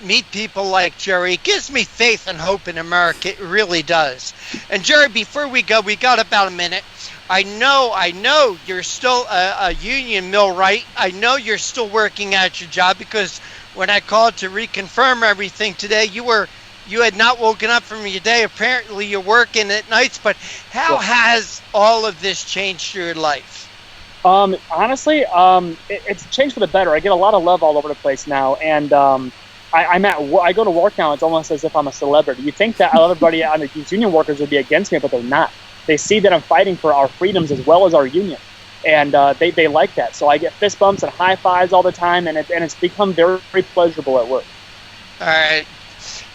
meet people like Jerry, it gives me faith and hope in America. It really does. And Jerry, before we go, we got about a minute. I know you're still a union millwright. I know you're still working at your job, because when I called to reconfirm everything today, you had not woken up from your day. Apparently you're working at nights, but how has all of this changed your life? Honestly, it's changed for the better. I get a lot of love all over the place now, and I go to work now. It's almost as if I'm a celebrity. You think that everybody on these union workers would be against me, but they're not. They see that I'm fighting for our freedoms as well as our union, and they like that. So I get fist bumps and high fives all the time, and it's become very, very pleasurable at work. All right,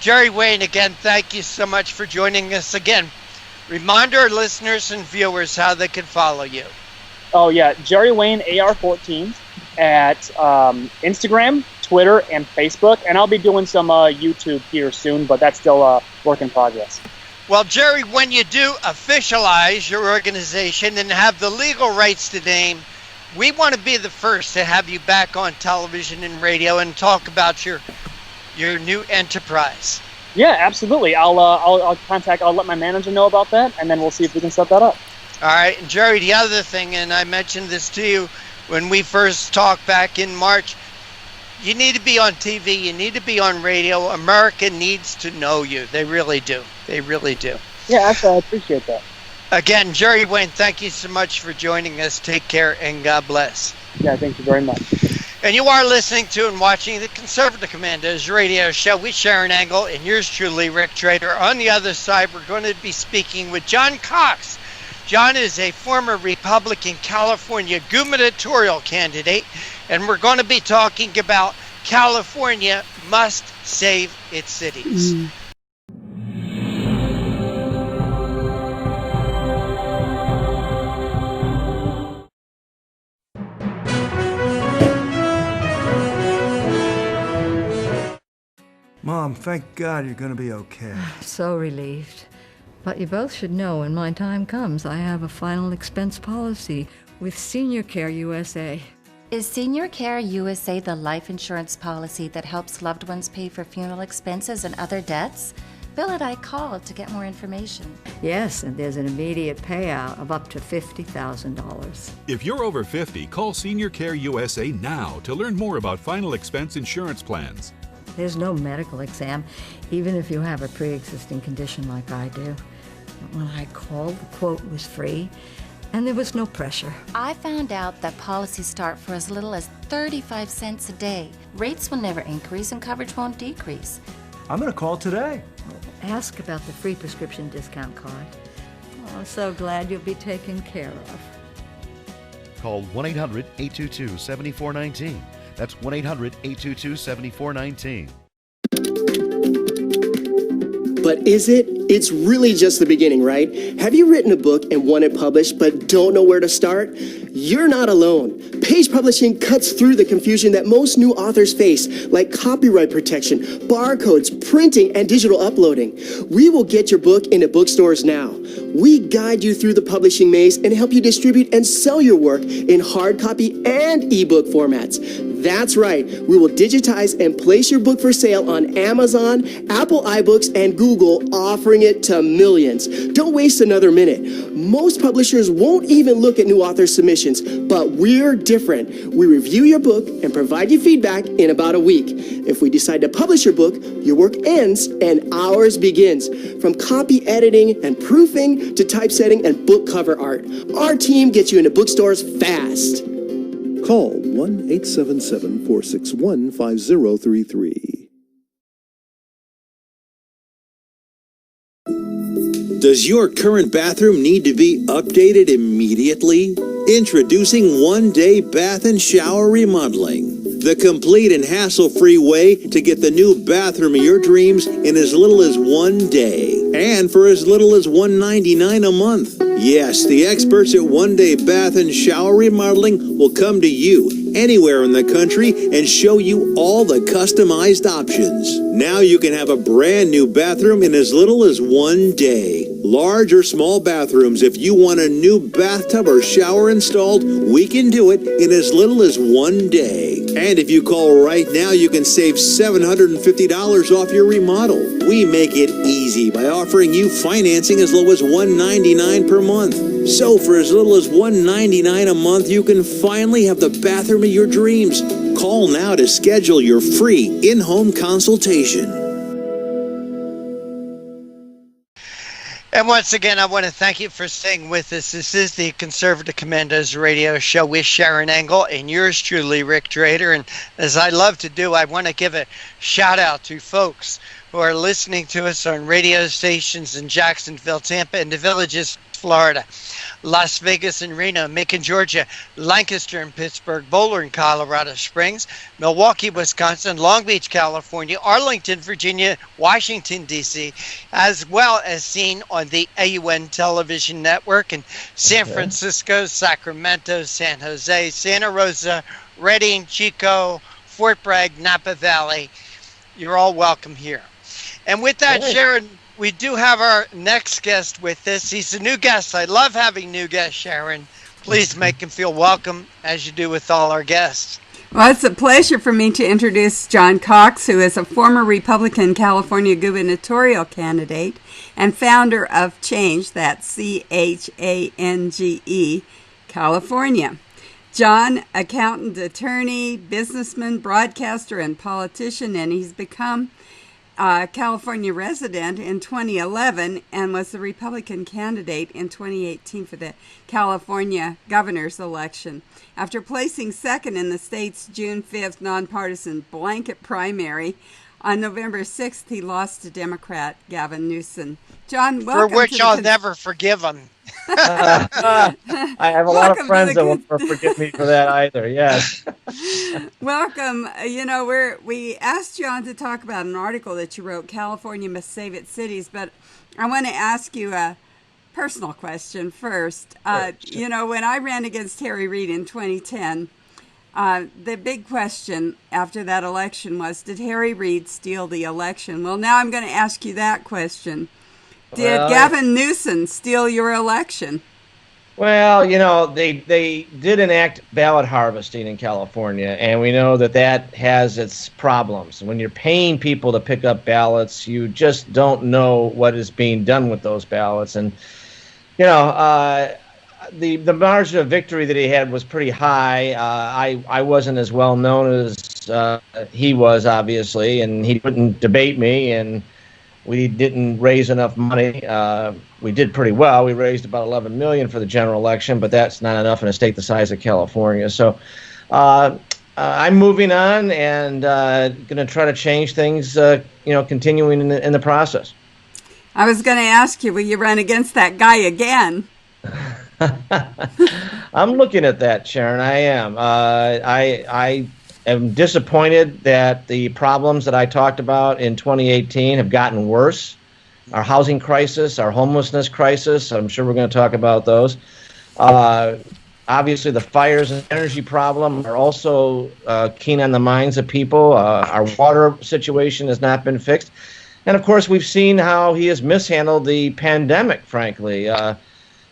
Jerry Wayne, again, thank you so much for joining us again. Remind our listeners and viewers how they can follow you. Oh yeah, Jerry Wayne AR-14 at Instagram, Twitter, and Facebook, and I'll be doing some YouTube here soon, but that's still a work in progress. Well, Jerry, when you do officialize your organization and have the legal rights to name, we want to be the first to have you back on television and radio and talk about your new enterprise. Yeah, absolutely. I'll let my manager know about that, and then we'll see if we can set that up. All right, and Jerry, the other thing, and I mentioned this to you when we first talked back in March, you need to be on TV, you need to be on radio. America needs to know you. They really do. They really do. Yeah, I appreciate that. Again, Jerry Wayne, thank you so much for joining us. Take care, and God bless. Yeah, thank you very much. And you are listening to and watching the Conservative Commandos radio show with Sharron Angle and yours truly, Rick Trader. On the other side, we're going to be speaking with John Cox. John is a former Republican California gubernatorial candidate, and we're going to be talking about California must save its cities. Mom, thank God you're going to be okay. So relieved. But you both should know when my time comes, I have a final expense policy with Senior Care USA. Is Senior Care USA the life insurance policy that helps loved ones pay for funeral expenses and other debts? Bill and I called to get more information. Yes, and there's an immediate payout of up to $50,000. If you're over 50, call Senior Care USA now to learn more about final expense insurance plans. There's no medical exam, even if you have a pre-existing condition like I do. When I called, the quote was free, and there was no pressure. I found out that policies start for as little as 35 cents a day. Rates will never increase and coverage won't decrease. I'm going to call today. Ask about the free prescription discount card. Oh, I'm so glad you'll be taken care of. Call 1-800-822-7419. That's 1-800-822-7419. But is it? It's really just the beginning, right? Have you written a book and want it published but don't know where to start? You're not alone. Page Publishing cuts through the confusion that most new authors face, like copyright protection, barcodes, printing, and digital uploading. We will get your book into bookstores now. We guide you through the publishing maze and help you distribute and sell your work in hard copy and ebook formats. That's right. We will digitize and place your book for sale on Amazon, Apple iBooks, and Google, offering it to millions. Don't waste another minute. Most publishers won't even look at new author submissions, but we're different. We review your book and provide you feedback in about a week. If we decide to publish your book, your work ends and ours begins. From copy editing and proofing to typesetting and book cover art, our team gets you into bookstores fast. Call 1-877-461-5033. Does your current bathroom need to be updated immediately? Introducing one-day bath and shower remodeling. The complete and hassle-free way to get the new bathroom of your dreams in as little as 1 day. And for as little as $1.99 a month. Yes, the experts at One Day Bath and Shower Remodeling will come to you anywhere in the country and show you all the customized options. Now you can have a brand new bathroom in as little as 1 day. Large or small bathrooms, if you want a new bathtub or shower installed, we can do it in as little as 1 day. And if you call right now, you can save $750 off your remodel. We make it easy by offering you financing as low as $199 per month. So for as little as $199 a month, you can finally have the bathroom of your dreams. Call now to schedule your free in-home consultation. And once again, I want to thank you for staying with us. This is the Conservative Commandos radio show with Sharron Engel and yours truly, Rick Drader. And as I love to do, I want to give a shout out to folks who are listening to us on radio stations in Jacksonville, Tampa, and the Villages, Florida, Las Vegas and Reno, Macon, Georgia, Lancaster and Pittsburgh, Boulder and Colorado Springs, Milwaukee, Wisconsin, Long Beach, California, Arlington, Virginia, Washington, D.C., as well as seen on the AUN television network in San Francisco, Sacramento, San Jose, Santa Rosa, Redding, Chico, Fort Bragg, Napa Valley. You're all welcome here. And with that, Sharron, we do have our next guest with us. He's a new guest. I love having new guests, Sharron. Please make him feel welcome, as you do with all our guests. Well, it's a pleasure for me to introduce John Cox, who is a former Republican California gubernatorial candidate and founder of Change, that's CHANGE, California. John, accountant, attorney, businessman, broadcaster, and politician, and he's become California resident in 2011 and was the Republican candidate in 2018 for the California governor's election. After placing second in the state's June 5th nonpartisan blanket primary, on November 6th, he lost to Democrat Gavin Newsom. John, welcome. For which I'll never forgive him. I have a lot of friends that won't forgive me for that either. Yes. Welcome. You know, we asked John to talk about an article that you wrote, California Must Save Its Cities, but I want to ask you a personal question first. Sure. You know, when I ran against Harry Reid in 2010, The big question after that election was, did Harry Reid steal the election? Well, now I'm going to ask you that question. Did Gavin Newsom steal your election? Well, you know, they did enact ballot harvesting in California, and we know that that has its problems. When you're paying people to pick up ballots, you just don't know what is being done with those ballots. And, you know, the margin of victory that he had was pretty high. I wasn't as well known as he was, obviously, and he wouldn't debate me, and we didn't raise enough money. We did pretty well. We raised about $11 million for the general election, but that's not enough in a state the size of California. So I'm moving on and going to try to change things, continuing in the process. I was going to ask you, will you run against that guy again? I'm looking at that, Sharron. I am. I am disappointed that the problems that I talked about in 2018 have gotten worse. Our housing crisis, our homelessness crisis, I'm sure we're going to talk about those. Obviously, the fires and energy problem are also keen on the minds of people. Our water situation has not been fixed. And, of course, we've seen how he has mishandled the pandemic, frankly.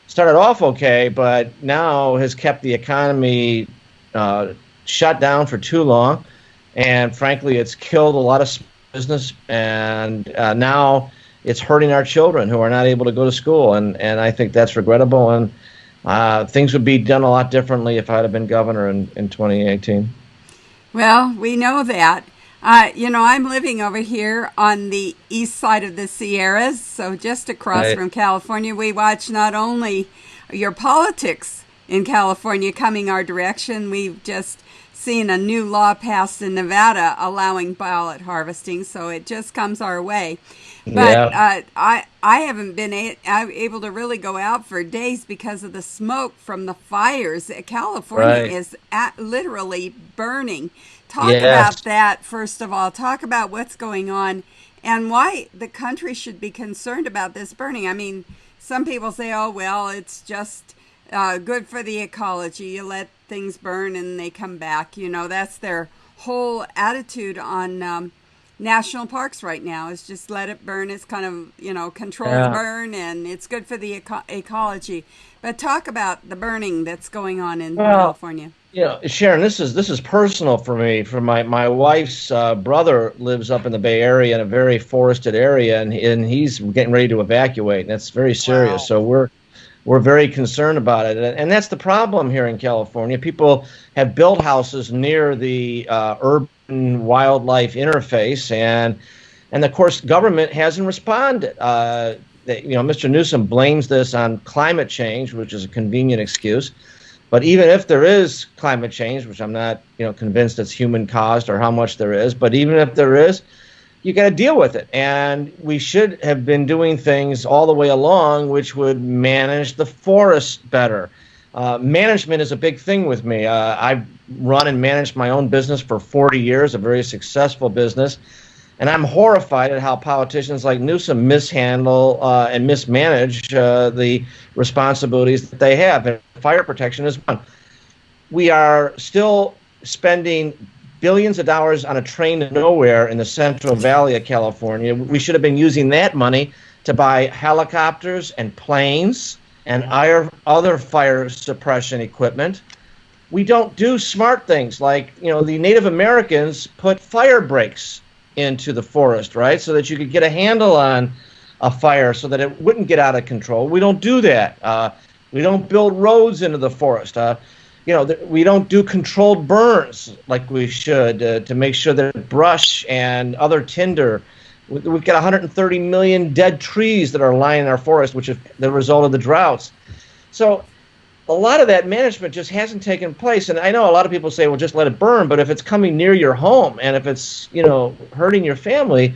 Started off okay, but now has kept the economy shut down for too long. And, frankly, it's killed a lot of business. And now it's hurting our children who are not able to go to school. And I think that's regrettable. And things would be done a lot differently if I'd have been governor in 2018. Well, we know that. I'm living over here on the east side of the Sierras, so just across from California. We watch not only your politics in California coming our direction, we've just seen a new law passed in Nevada allowing ballot harvesting, so it just comes our way. But I haven't been able to really go out for days because of the smoke from the fires. California is literally burning. Talk about that, first of all. Talk about what's going on and why the country should be concerned about this burning. I mean, some people say, oh, well, it's just good for the ecology. You let things burn and they come back. You know, that's their whole attitude on national parks right now, is just let it burn. It's kind of, controlled burn, and it's good for the ecology. But talk about the burning that's going on in California. Sharron, this is personal for me. For my wife's brother lives up in the Bay Area in a very forested area, and he's getting ready to evacuate, and that's very serious. So we're very concerned about it, and that's the problem here in California. People have built houses near the urban wildlife interface, and of course government hasn't responded. Mr. Newsom blames this on climate change, which is a convenient excuse. But even if there is climate change, which I'm not, convinced it's human caused or how much there is, but even if there is, you got to deal with it. And we should have been doing things all the way along, which would manage the forest better. Management is a big thing with me. I've run and managed my own business for 40 years, a very successful business. And I'm horrified at how politicians like Newsom mishandle and mismanage the responsibilities that they have. And fire protection is one. We are still spending billions of dollars on a train to nowhere in the Central Valley of California. We should have been using that money to buy helicopters and planes and other fire suppression equipment. We don't do smart things like, the Native Americans put fire breaks into the forest, right? So that you could get a handle on a fire so that it wouldn't get out of control. We don't do that. We don't build roads into the forest. We don't do controlled burns like we should to make sure that brush and other tinder. We've got 130 million dead trees that are lying in our forest, which is the result of the droughts. So a lot of that management just hasn't taken place. And I know a lot of people say, well, just let it burn. But if it's coming near your home and if it's, hurting your family,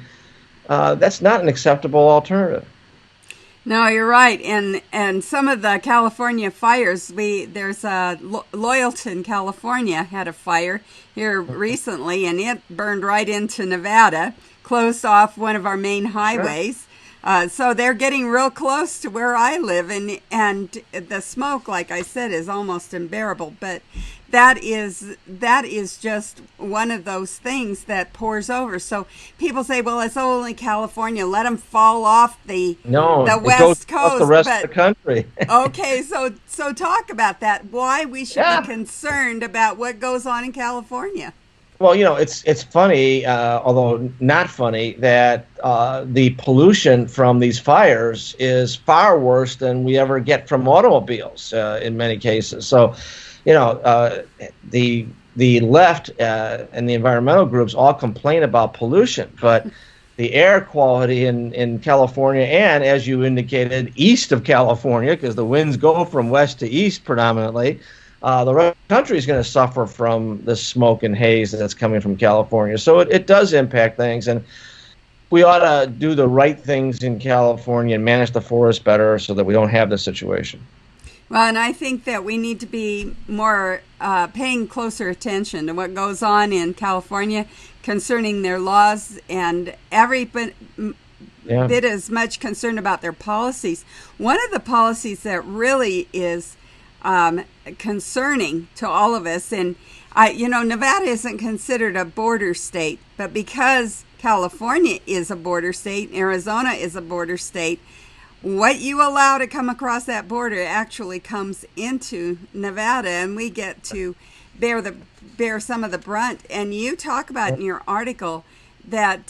that's not an acceptable alternative. No, you're right. And some of the California fires, there's Loyalton, California had a fire here recently, and it burned right into Nevada, closed off one of our main highways. So they're getting real close to where I live, and the smoke, like I said, is almost unbearable. But that is just one of those things that pours over. So people say, well, it's only California. Let them fall off the West Coast. The rest of the country. Okay, so talk about that. Why we should be concerned about what goes on in California. Well, it's funny, although not funny, that the pollution from these fires is far worse than we ever get from automobiles in many cases. So, the left and the environmental groups all complain about pollution, but the air quality in California, and as you indicated, east of California, because the winds go from west to east predominantly, the rest of the country is going to suffer from the smoke and haze that's coming from California. So it does impact things, and we ought to do the right things in California and manage the forest better so that we don't have this situation. Well, and I think that we need to be more paying closer attention to what goes on in California concerning their laws, and every bit as much concerned about their policies. One of the policies that really is concerning to all of us, and Nevada isn't considered a border state, but because California is a border state, Arizona is a border state, what you allow to come across that border actually comes into Nevada, and we get to bear some of the brunt. And you talk about in your article that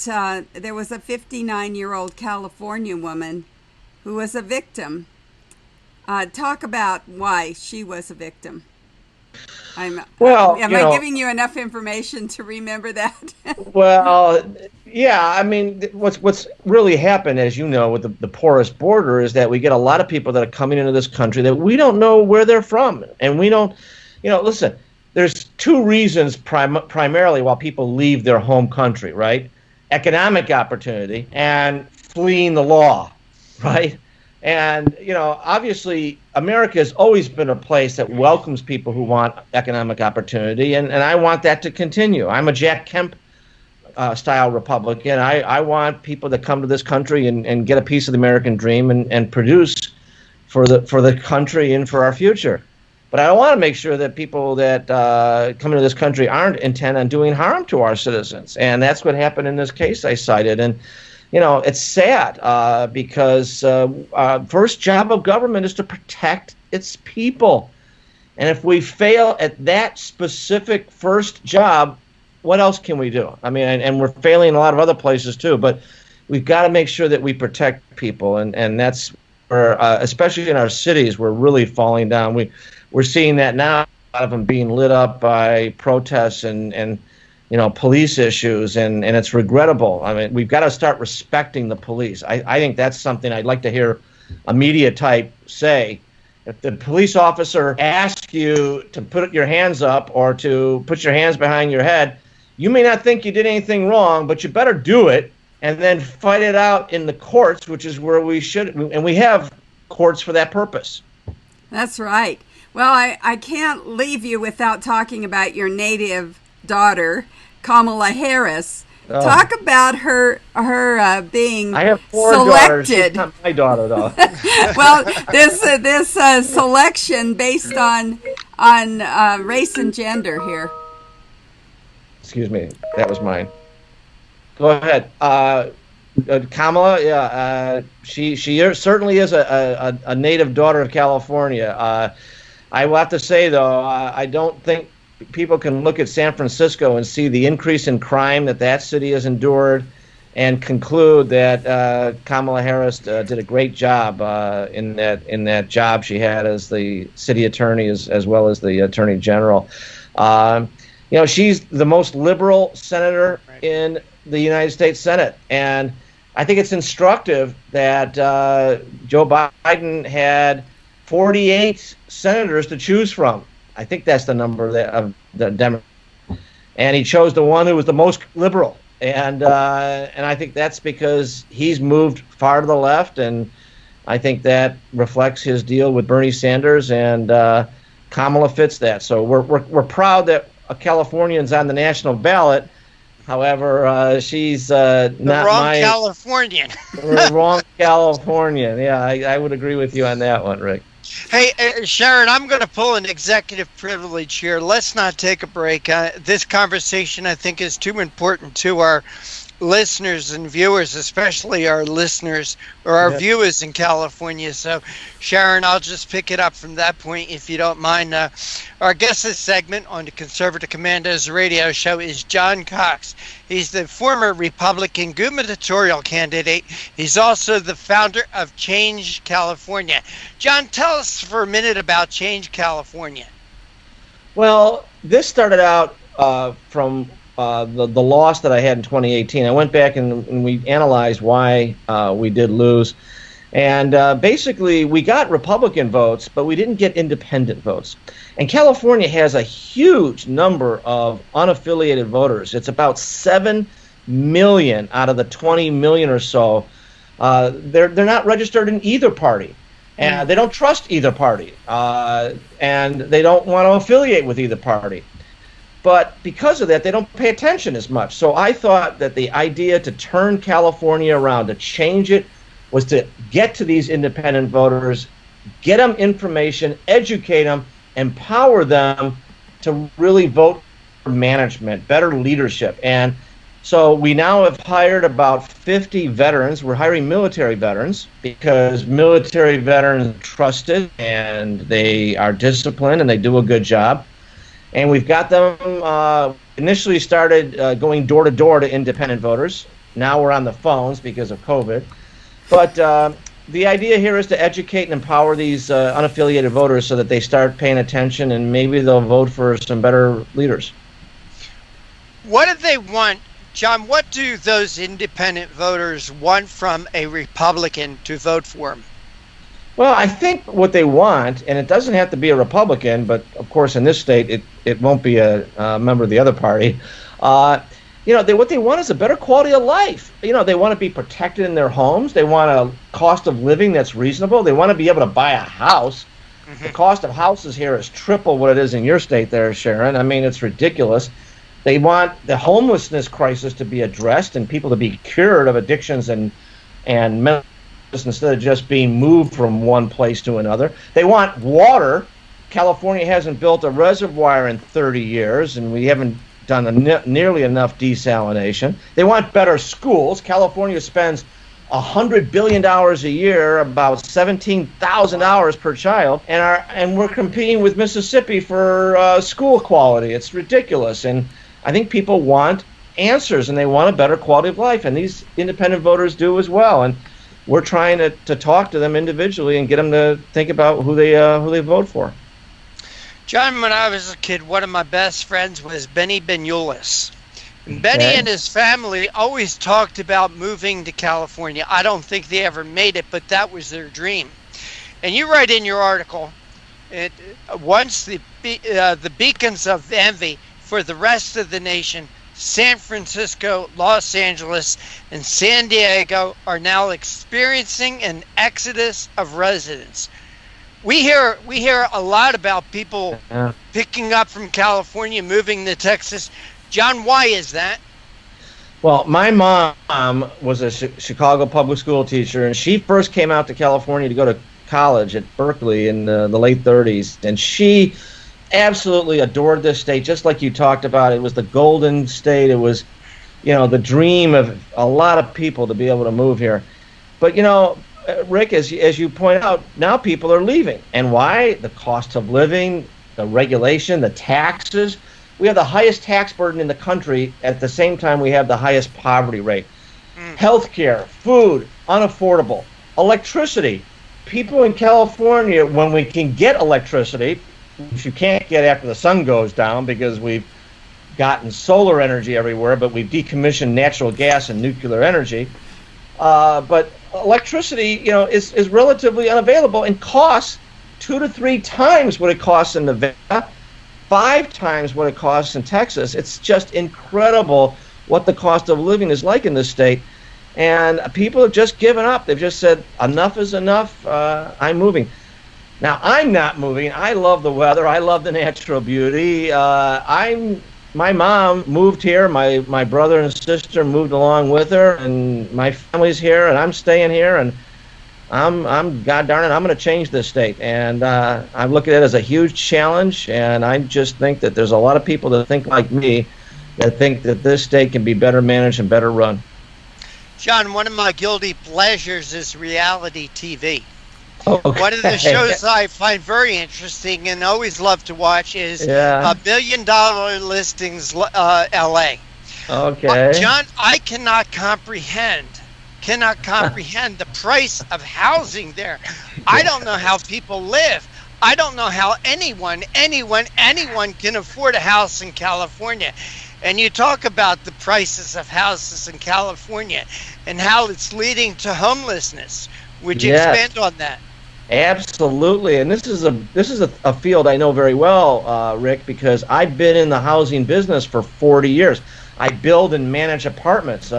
there was a 59-year-old California woman who was a victim. Talk about why she was a victim. Am I giving you enough information to remember that? Well, yeah. I mean, what's really happened, as you know, with the porous border is that we get a lot of people that are coming into this country that we don't know where they're from. And we don't, listen, there's two reasons primarily why people leave their home country, right? Economic opportunity and fleeing the law, right? And, obviously, America has always been a place that welcomes people who want economic opportunity, and I want that to continue. I'm a Jack Kemp style Republican. I want people to come to this country and get a piece of the American dream and produce for the country and for our future. But I want to make sure that people that come into this country aren't intent on doing harm to our citizens. And that's what happened in this case I cited. And it's sad because first job of government is to protect its people. And if we fail at that specific first job, what else can we do? I mean, and we're failing in a lot of other places too, but we've got to make sure that we protect people. And that's where, especially in our cities, we're really falling down. We're seeing that now, a lot of them being lit up by protests and police issues, and it's regrettable. I mean, we've got to start respecting the police. I think that's something I'd like to hear a media type say. If the police officer asks you to put your hands up or to put your hands behind your head, you may not think you did anything wrong, but you better do it and then fight it out in the courts, which is where we should, and we have courts for that purpose. That's right. Well, I can't leave you without talking about your native daughter, Kamala Harris. Talk about her being I have 4 selected. Daughters. She's not my daughter, though. Well, this selection based on race and gender here. Excuse me, that was mine. Go ahead. Kamala, she certainly is a native daughter of California. I will have to say, though, I don't think people can look at San Francisco and see the increase in crime that city has endured and conclude that Kamala Harris did a great job in that job she had as the city attorney as well as the attorney general. She's the most liberal senator in the United States Senate, and I think it's instructive that Joe Biden had 48 senators to choose from. I think that's the number of the Democrats, and he chose the one who was the most liberal. And I think that's because he's moved far to the left, and I think that reflects his deal with Bernie Sanders, and Kamala fits that. So we're proud that a Californian's on the national ballot. However, she's not my Californian. Wrong Californian. Yeah, I would agree with you on that one, Rick. Hey, Sharron, I'm going to pull an executive privilege here. Let's not take a break. This conversation, I think, is too important to our listeners and viewers, especially our listeners or our viewers in California. So, Sharron, I'll just pick it up from that point if you don't mind. Our guest this segment on the Conservative Commandos radio show is John Cox. He's the former Republican gubernatorial candidate. He's also the founder of Change California. John, tell us for a minute about Change California. Well, this started out from the loss that I had in 2018. I went back and we analyzed why we did lose. And basically, we got Republican votes, but we didn't get independent votes. And California has a huge number of unaffiliated voters. It's about 7 million out of the 20 million or so. They're not registered in either party. And they don't trust either party. And they don't want to affiliate with either party. But because of that, they don't pay attention as much. So I thought that the idea to turn California around, to change it, was to get to these independent voters, get them information, educate them, empower them to really vote for management, better leadership. And so we now have hired about 50 veterans. We're hiring military veterans because military veterans are trusted and they are disciplined and they do a good job. And we've got them initially started going door to door to independent voters. Now we're on the phones because of COVID. But the idea here is to educate and empower these unaffiliated voters so that they start paying attention and maybe they'll vote for some better leaders. What do they want, John? What do those independent voters want from a Republican to vote for them? Well, I think what they want, and it doesn't have to be a Republican, but of course in this state it won't be a member of the other party. What they want is a better quality of life. They want to be protected in their homes. They want a cost of living that's reasonable. They want to be able to buy a house. Mm-hmm. The cost of houses here is triple what it is in your state there, Sharron. I mean, it's ridiculous. They want the homelessness crisis to be addressed and people to be cured of addictions and mental illness instead of just being moved from one place to another. They want water. California hasn't built a reservoir in 30 years, and we haven't done nearly enough desalination. They want better schools. California spends $100 billion a year, about $17,000 per child, and we're competing with Mississippi for school quality. It's ridiculous, and I think people want answers, and they want a better quality of life, and these independent voters do as well. And we're trying to talk to them individually and get them to think about who they vote for. John, when I was a kid, one of my best friends was Benny Benulis. And Benny and his family always talked about moving to California. I don't think they ever made it, but that was their dream. And you write in your article, once the beacons of envy for the rest of the nation, San Francisco, Los Angeles, and San Diego are now experiencing an exodus of residents. We hear a lot about people picking up from California, moving to Texas. John, why is that? Well, my mom was a Chicago public school teacher, and she first came out to California to go to college at Berkeley in the late 30s, and she absolutely adored this state, just like you talked about. It was the golden state. It was, the dream of a lot of people to be able to move here. But, Rick, as you point out, now people are leaving. And why? The cost of living, the regulation, the taxes. We have the highest tax burden in the country. At the same time, we have the highest poverty rate. Healthcare, food, unaffordable. Electricity. People in California, when we can get electricity, which you can't get after the sun goes down because we've gotten solar energy everywhere, but we've decommissioned natural gas and nuclear energy. But electricity, is relatively unavailable and costs 2 to 3 times what it costs in Nevada, 5 times what it costs in Texas. It's just incredible what the cost of living is like in this state. And people have just given up. They've just said, enough is enough. I'm moving. Now, I'm not moving. I love the weather. I love the natural beauty. My mom moved here. My brother and sister moved along with her, and my family's here, and I'm staying here. And God darn it, I'm going to change this state. And I look at it as a huge challenge, and I just think that there's a lot of people that think like me, that think that this state can be better managed and better run. John, one of my guilty pleasures is reality TV. Okay. One of the shows I find very interesting and always love to watch is $1 Billion Listings LA. Okay. John, I cannot comprehend the price of housing there. I don't know how people live. I don't know how anyone can afford a house in California. And you talk about the prices of houses in California and how it's leading to homelessness. Would you expand on that? Absolutely, and this is a field I know very well, Rick, because I've been in the housing business for 40 years. I build and manage apartments,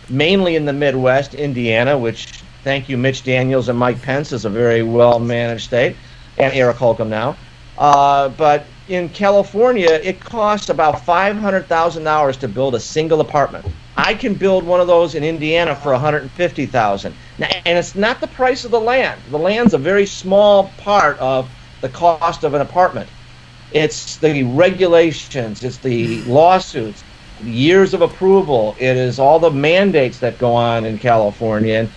mainly in the Midwest, Indiana, which, thank you, Mitch Daniels and Mike Pence, is a very well-managed state, and Eric Holcomb now. But in California, it costs about $500,000 to build a single apartment. I can build one of those in Indiana for $150,000. Now, and it's not the price of the land. The land's a very small part of the cost of an apartment. It's the regulations, it's the lawsuits, years of approval. It is all the mandates that go on in California,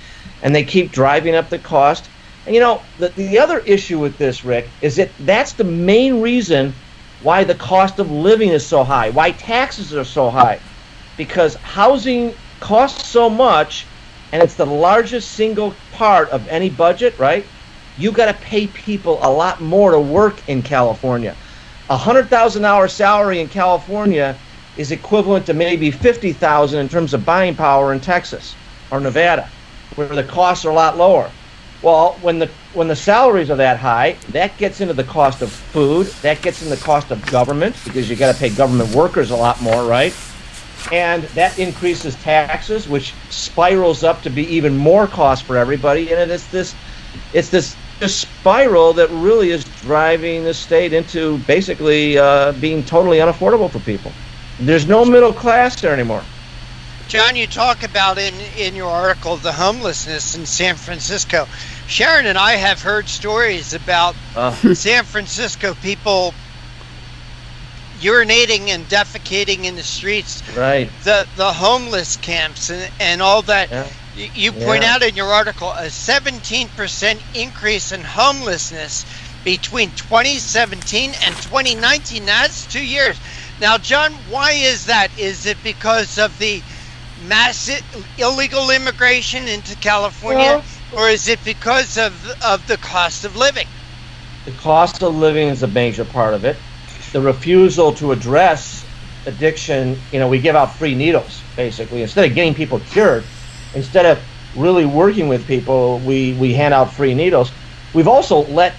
and they keep driving up the cost. And you know, the other issue with this, Rick, is that that's the main reason why the cost of living is so high, why taxes are so high, because housing costs so much, and it's the largest single part of any budget, right? You got to pay people a lot more to work in California. A $100,000 salary in California is equivalent to maybe $50,000 in terms of buying power in Texas or Nevada, where the costs are a lot lower. Well, when the salaries are that high, that gets into the cost of food, that gets in the cost of government, because you got to pay government workers a lot more, right? And that increases taxes, which spirals up to be even more cost for everybody. And it's this spiral that really is driving the state into basically being totally unaffordable for people. There's no middle class there anymore. John, you talk about in your article the homelessness in San Francisco. Sharron and I have heard stories about San Francisco people urinating and defecating in the streets. Right. The homeless camps and all that. Yeah. You point out in your article a 17% increase in homelessness between 2017 and 2019. That's 2 years. Now, John, why is that? Is it because of the massive illegal immigration into California, or is it because of the cost of living? The cost of living is a major part of it. The refusal to address addiction, we give out free needles, basically. Instead of getting people cured, instead of really working with people, we hand out free needles. We've also let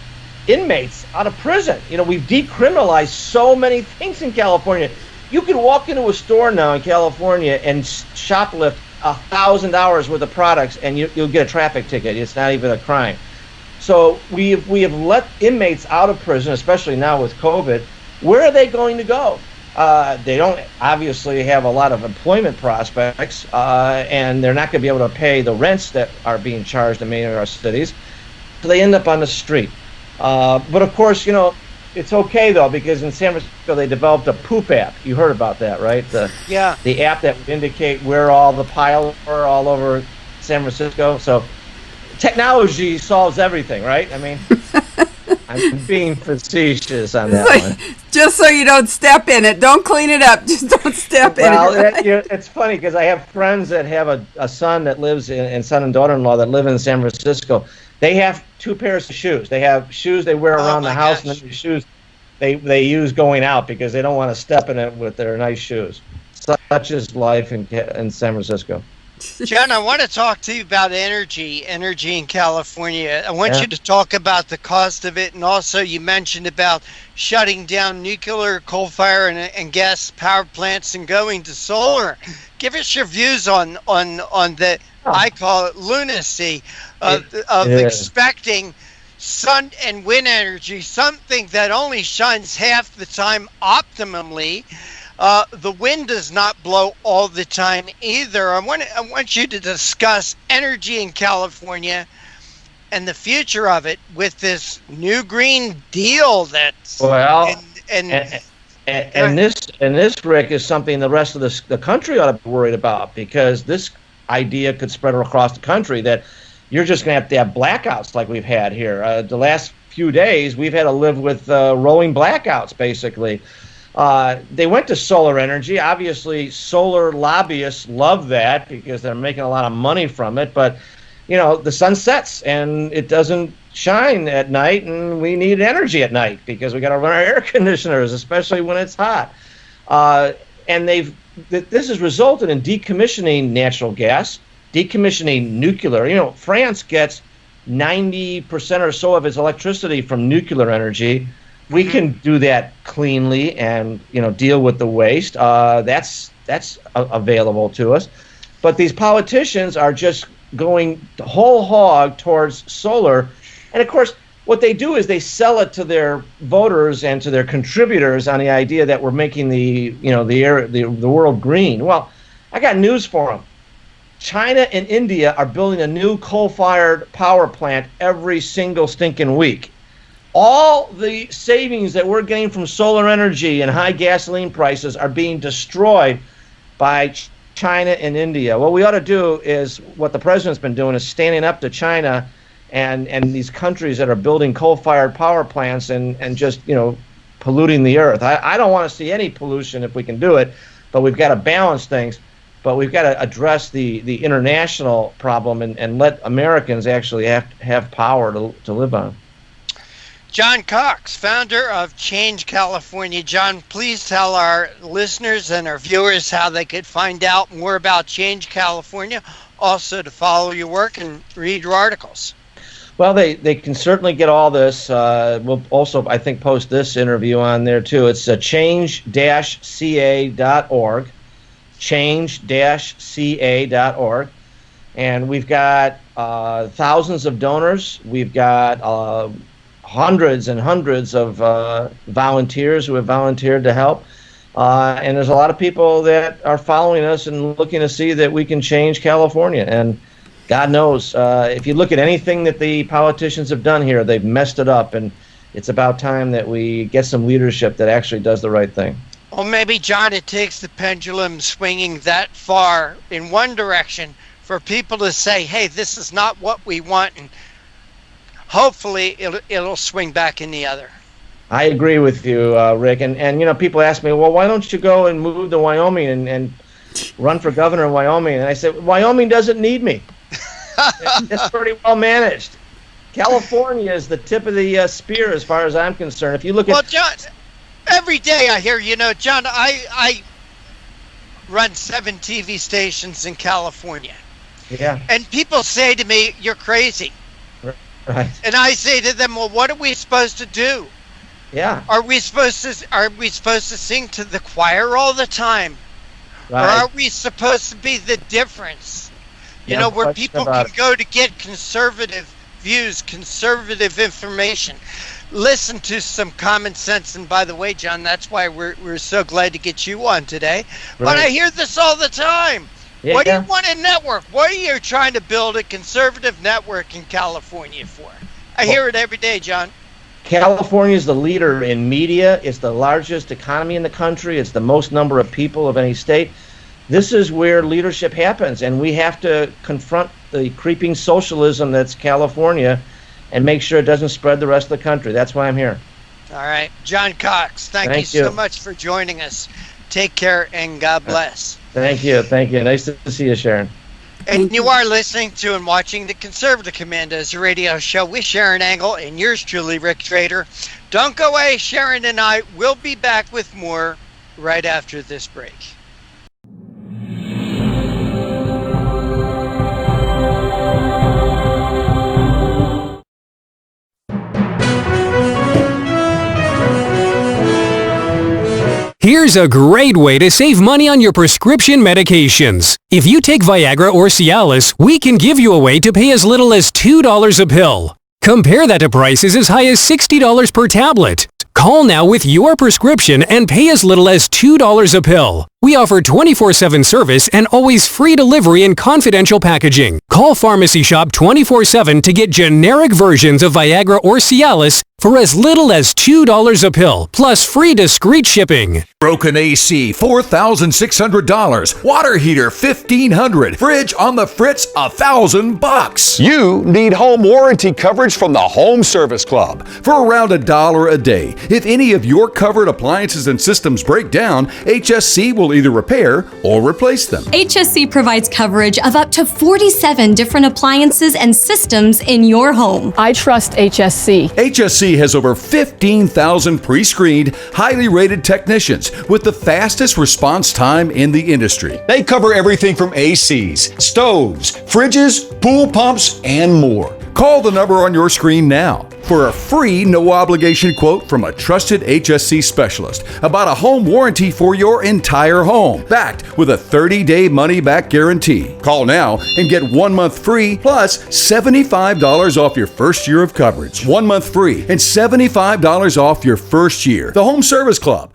inmates out of prison. We've decriminalized so many things in California. You can walk into a store now in California and shoplift $1,000 worth of products, and you'll get a traffic ticket. It's not even a crime. So we have let inmates out of prison, especially now with COVID. Where are they going to go? They don't obviously have a lot of employment prospects, and they're not going to be able to pay the rents that are being charged in many of our cities. So they end up on the street. But of course, it's okay though, because in San Francisco they developed a poop app. You heard about that, right? The app that would indicate where all the piles are all over San Francisco. So technology solves everything, right? I mean, I'm being facetious on that one. Just so you don't step in it. Don't clean it up. Just don't step in it. Right? It's funny because I have friends that have a son that lives and son and daughter-in-law that live in San Francisco. They have 2 pairs of shoes. They have shoes they wear around the house, and then the shoes they use going out because they don't want to step in it with their nice shoes. Such is life in San Francisco. John, I want to talk to you about energy in California. I want you to talk about the cost of it, and also you mentioned about shutting down nuclear, coal fire, and gas power plants and going to solar. Give us your views on the, I call it lunacy, of expecting sun and wind energy, something that only shines half the time optimally. The wind does not blow all the time either. I want you to discuss energy in California and the future of it with this new Green Deal that's and this, Rick, is something the rest of the country ought to be worried about, because this idea could spread across the country that you're just going to have blackouts like we've had here. The last few days, we've had to live with rolling blackouts, basically. They went to solar energy. Obviously, solar lobbyists love that because they're making a lot of money from it. But, the sun sets and it doesn't shine at night, and we need energy at night because we got to run our air conditioners, especially when it's hot. And this has resulted in decommissioning natural gas, decommissioning nuclear. France gets 90% or so of its electricity from nuclear energy. We can do that cleanly and deal with the waste. That's available to us. But these politicians are just going whole hog towards solar, and of course, what they do is they sell it to their voters and to their contributors on the idea that we're making the world green. Well, I got news for them. China and India are building a new coal-fired power plant every single stinking week. All the savings that we're getting from solar energy and high gasoline prices are being destroyed by China and India. What we ought to do is what the president's been doing is standing up to China and these countries that are building coal-fired power plants and just polluting the earth. I don't want to see any pollution if we can do it, but we've got to balance things. But we've got to address the international problem and let Americans actually have power to live on. John Cox, founder of Change California. John, please tell our listeners and our viewers how they could find out more about Change California, also to follow your work and read your articles. Well, they can certainly get all this. We'll also, I think, post this interview on there, too. It's change-ca.org, change-ca.org. And we've got thousands of donors. We've got hundreds and hundreds of volunteers who have volunteered to help. And there's a lot of people that are following us and looking to see that we can change California. And God knows, if you look at anything that the politicians have done here, they've messed it up. And it's about time that we get some leadership that actually does the right thing. Well, maybe, John, it takes the pendulum swinging that far in one direction for people to say, hey, this is not what we want, and hopefully it'll swing back in the other. I agree with you, Rick. And people ask me, well, why don't you go and move to Wyoming and run for governor in Wyoming? And I said, Wyoming doesn't need me. It's pretty well managed. California is the tip of the spear as far as I'm concerned. If you look at... John, every day I hear, John, I run 7 TV stations in California. Yeah. And people say to me, you're crazy. Right. And I say to them, well, what are we supposed to do? Yeah. Are we supposed to sing to the choir all the time? Right. Or are we supposed to be the difference? Where people can go to get conservative views, conservative information, listen to some common sense. And by the way, John, that's why we're so glad to get you on today. Right. But I hear this all the time. Yeah. What do you want a network? What are you trying to build a conservative network in California for? I hear it every day, John. California is the leader in media. It's the largest economy in the country. It's the most number of people of any state. This is where leadership happens, and we have to confront the creeping socialism that's California and make sure it doesn't spread the rest of the country. That's why I'm here. All right. John Cox, thank you so much for joining us. Take care, and God bless. Thank you. Nice to see you, Sharron. And you are listening to and watching the Conservative Commandos radio show with Sharron Angle and yours truly, Rick Trader. Don't go away. Sharron and I will be back with more right after this break. Here's a great way to save money on your prescription medications. If you take Viagra or Cialis, we can give you a way to pay as little as $2 a pill. Compare that to prices as high as $60 per tablet. Call now with your prescription and pay as little as $2 a pill. We offer 24/7 service and always free delivery and confidential packaging. Call Pharmacy Shop 24/7 to get generic versions of Viagra or Cialis for as little as $2 a pill, plus free discreet shipping. Broken AC, $4,600. Water heater, $1,500. Fridge on the fritz, $1,000. You need home warranty coverage from the Home Service Club for around $1 a day. If any of your covered appliances and systems break down, HSC will either repair or replace them. HSC provides coverage of up to 47 different appliances and systems in your home. I trust HSC. HSC has over 15,000 pre-screened, highly rated technicians with the fastest response time in the industry. They cover everything from ACs, stoves, fridges, pool pumps, and more. Call the number on your screen now for a free, no-obligation quote from a trusted HSC specialist about a home warranty for your entire home, backed with a 30-day money-back guarantee. Call now and get 1 month free plus $75 off your first year of coverage. 1 month free and $75 off your first year. The Home Service Club.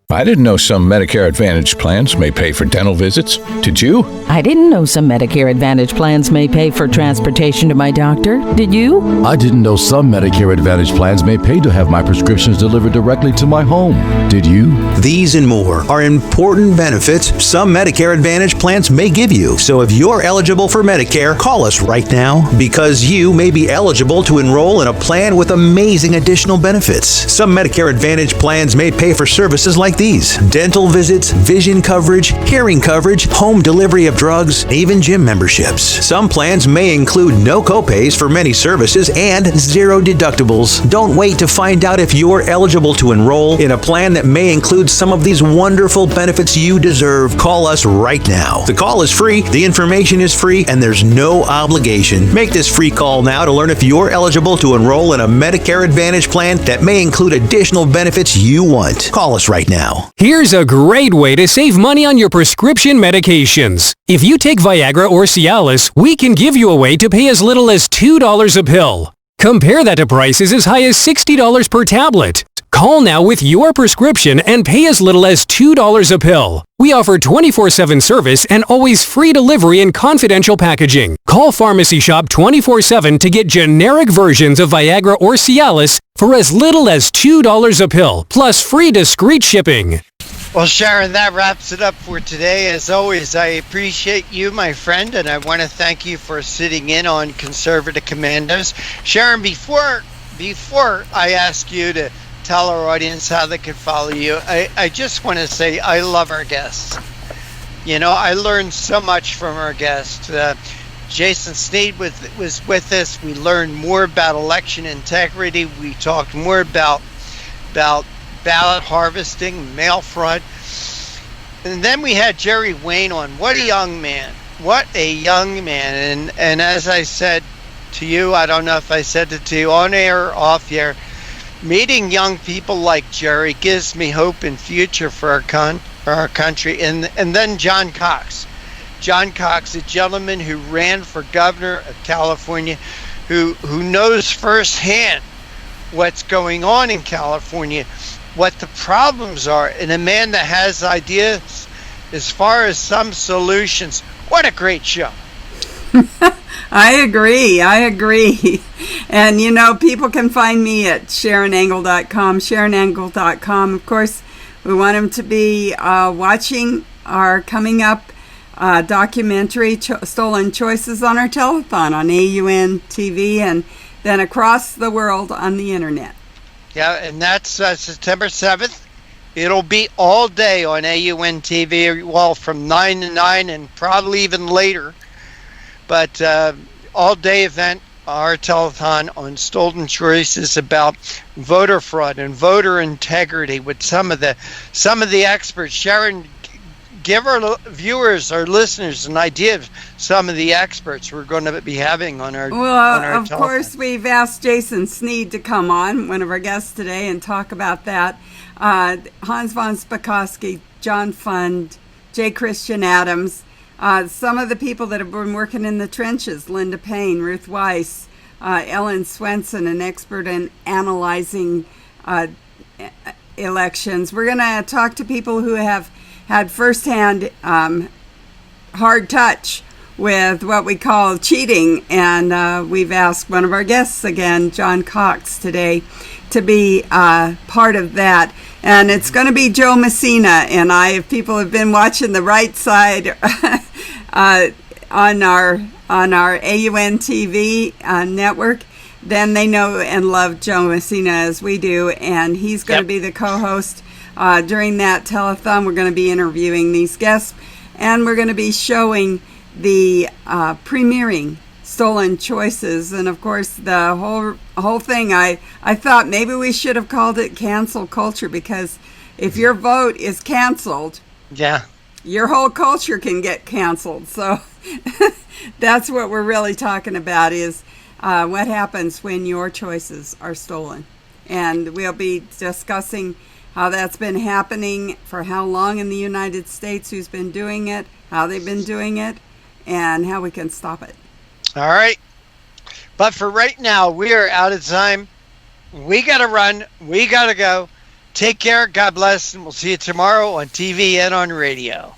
I didn't know some Medicare Advantage plans may pay for dental visits. Did you? I didn't know some Medicare Advantage plans may pay for transportation to my doctor. Did you? I didn't know some Medicare Advantage plans may pay to have my prescriptions delivered directly to my home. Did you? These and more are important benefits some Medicare Advantage plans may give you. So if you're eligible for Medicare, call us right now because you may be eligible to enroll in a plan with amazing additional benefits. Some Medicare Advantage plans may pay for services like these: dental visits, vision coverage, hearing coverage, home delivery of drugs, even gym memberships. Some plans may include no copays for many services and 0 deductibles. Don't wait to find out if you're eligible to enroll in a plan that may include some of these wonderful benefits you deserve. Call us right now. The call is free, the information is free, and there's no obligation. Make this free call now to learn if you're eligible to enroll in a Medicare Advantage plan that may include additional benefits you want. Call us right now. Here's a great way to save money on your prescription medications. If you take Viagra or Cialis, we can give you a way to pay as little as $2 a pill. Compare that to prices as high as $60 per tablet. Call now with your prescription and pay as little as $2 a pill. We offer 24/7 service and always free delivery and confidential packaging. Call Pharmacy Shop 24/7 to get generic versions of Viagra or Cialis for as little as $2 a pill, plus free discreet shipping. Well, Sharron, that wraps it up for today. As always, I appreciate you, my friend, and I want to thank you for sitting in on Conservative Commandos. Sharron, before I ask you to tell our audience how they can follow you, I just want to say I love our guests. You know, I learned so much from our guests. Jason Snead was with us. We learned more about election integrity. We talked more about ballot harvesting, mail fraud. And then we had Jerry Wayne on. What a young man. What a young man. And as I said to you, I don't know if I said it to you on air or off air, meeting young people like Jerry gives me hope in future for our country. And then John Cox. John Cox, a gentleman who ran for governor of California, who knows firsthand what's going on in California, what the problems are, and a man that has ideas as far as some solutions. What a great show. I agree. And, you know, people can find me at SharonAngle.com, SharonAngle.com. Of course, we want them to be watching our coming up documentary, Stolen Choices, on our telethon on AUN TV and then across the world on the internet. Yeah, and that's September 7th. It'll be all day on AUN TV, well, from 9 to 9 and probably even later. But all-day event, our telethon on Stolen Choices about voter fraud and voter integrity with some of the experts. Sharron, give our viewers, our listeners, an idea of some of the experts we're going to be having on our of course, we've asked Jason Snead to come on, one of our guests today, and talk about that. Hans von Spakovsky, John Fund, J. Christian Adams, some of the people that have been working in the trenches, Linda Payne, Ruth Weiss, Ellen Swenson, an expert in analyzing elections. We're going to talk to people who have had firsthand hard touch with what we call cheating, and we've asked one of our guests again, John Cox, today to be part of that. And it's going to be Joe Messina and I. If people have been watching the right side on our AUN TV network, then they know and love Joe Messina as we do, and he's going to be the co-host during that telethon. We're going to be interviewing these guests, and we're going to be showing the premiering Stolen Choices. And of course the whole thing, I thought maybe we should have called it cancel culture, because if your vote is canceled, your whole culture can get canceled. So that's what we're really talking about, is what happens when your choices are stolen. And we'll be discussing how that's been happening, for how long in the United States, who's been doing it, how they've been doing it, and how we can stop it. All right. But for right now, we are out of time. We got to run. We got to go. Take care. God bless. And we'll see you tomorrow on TV and on radio.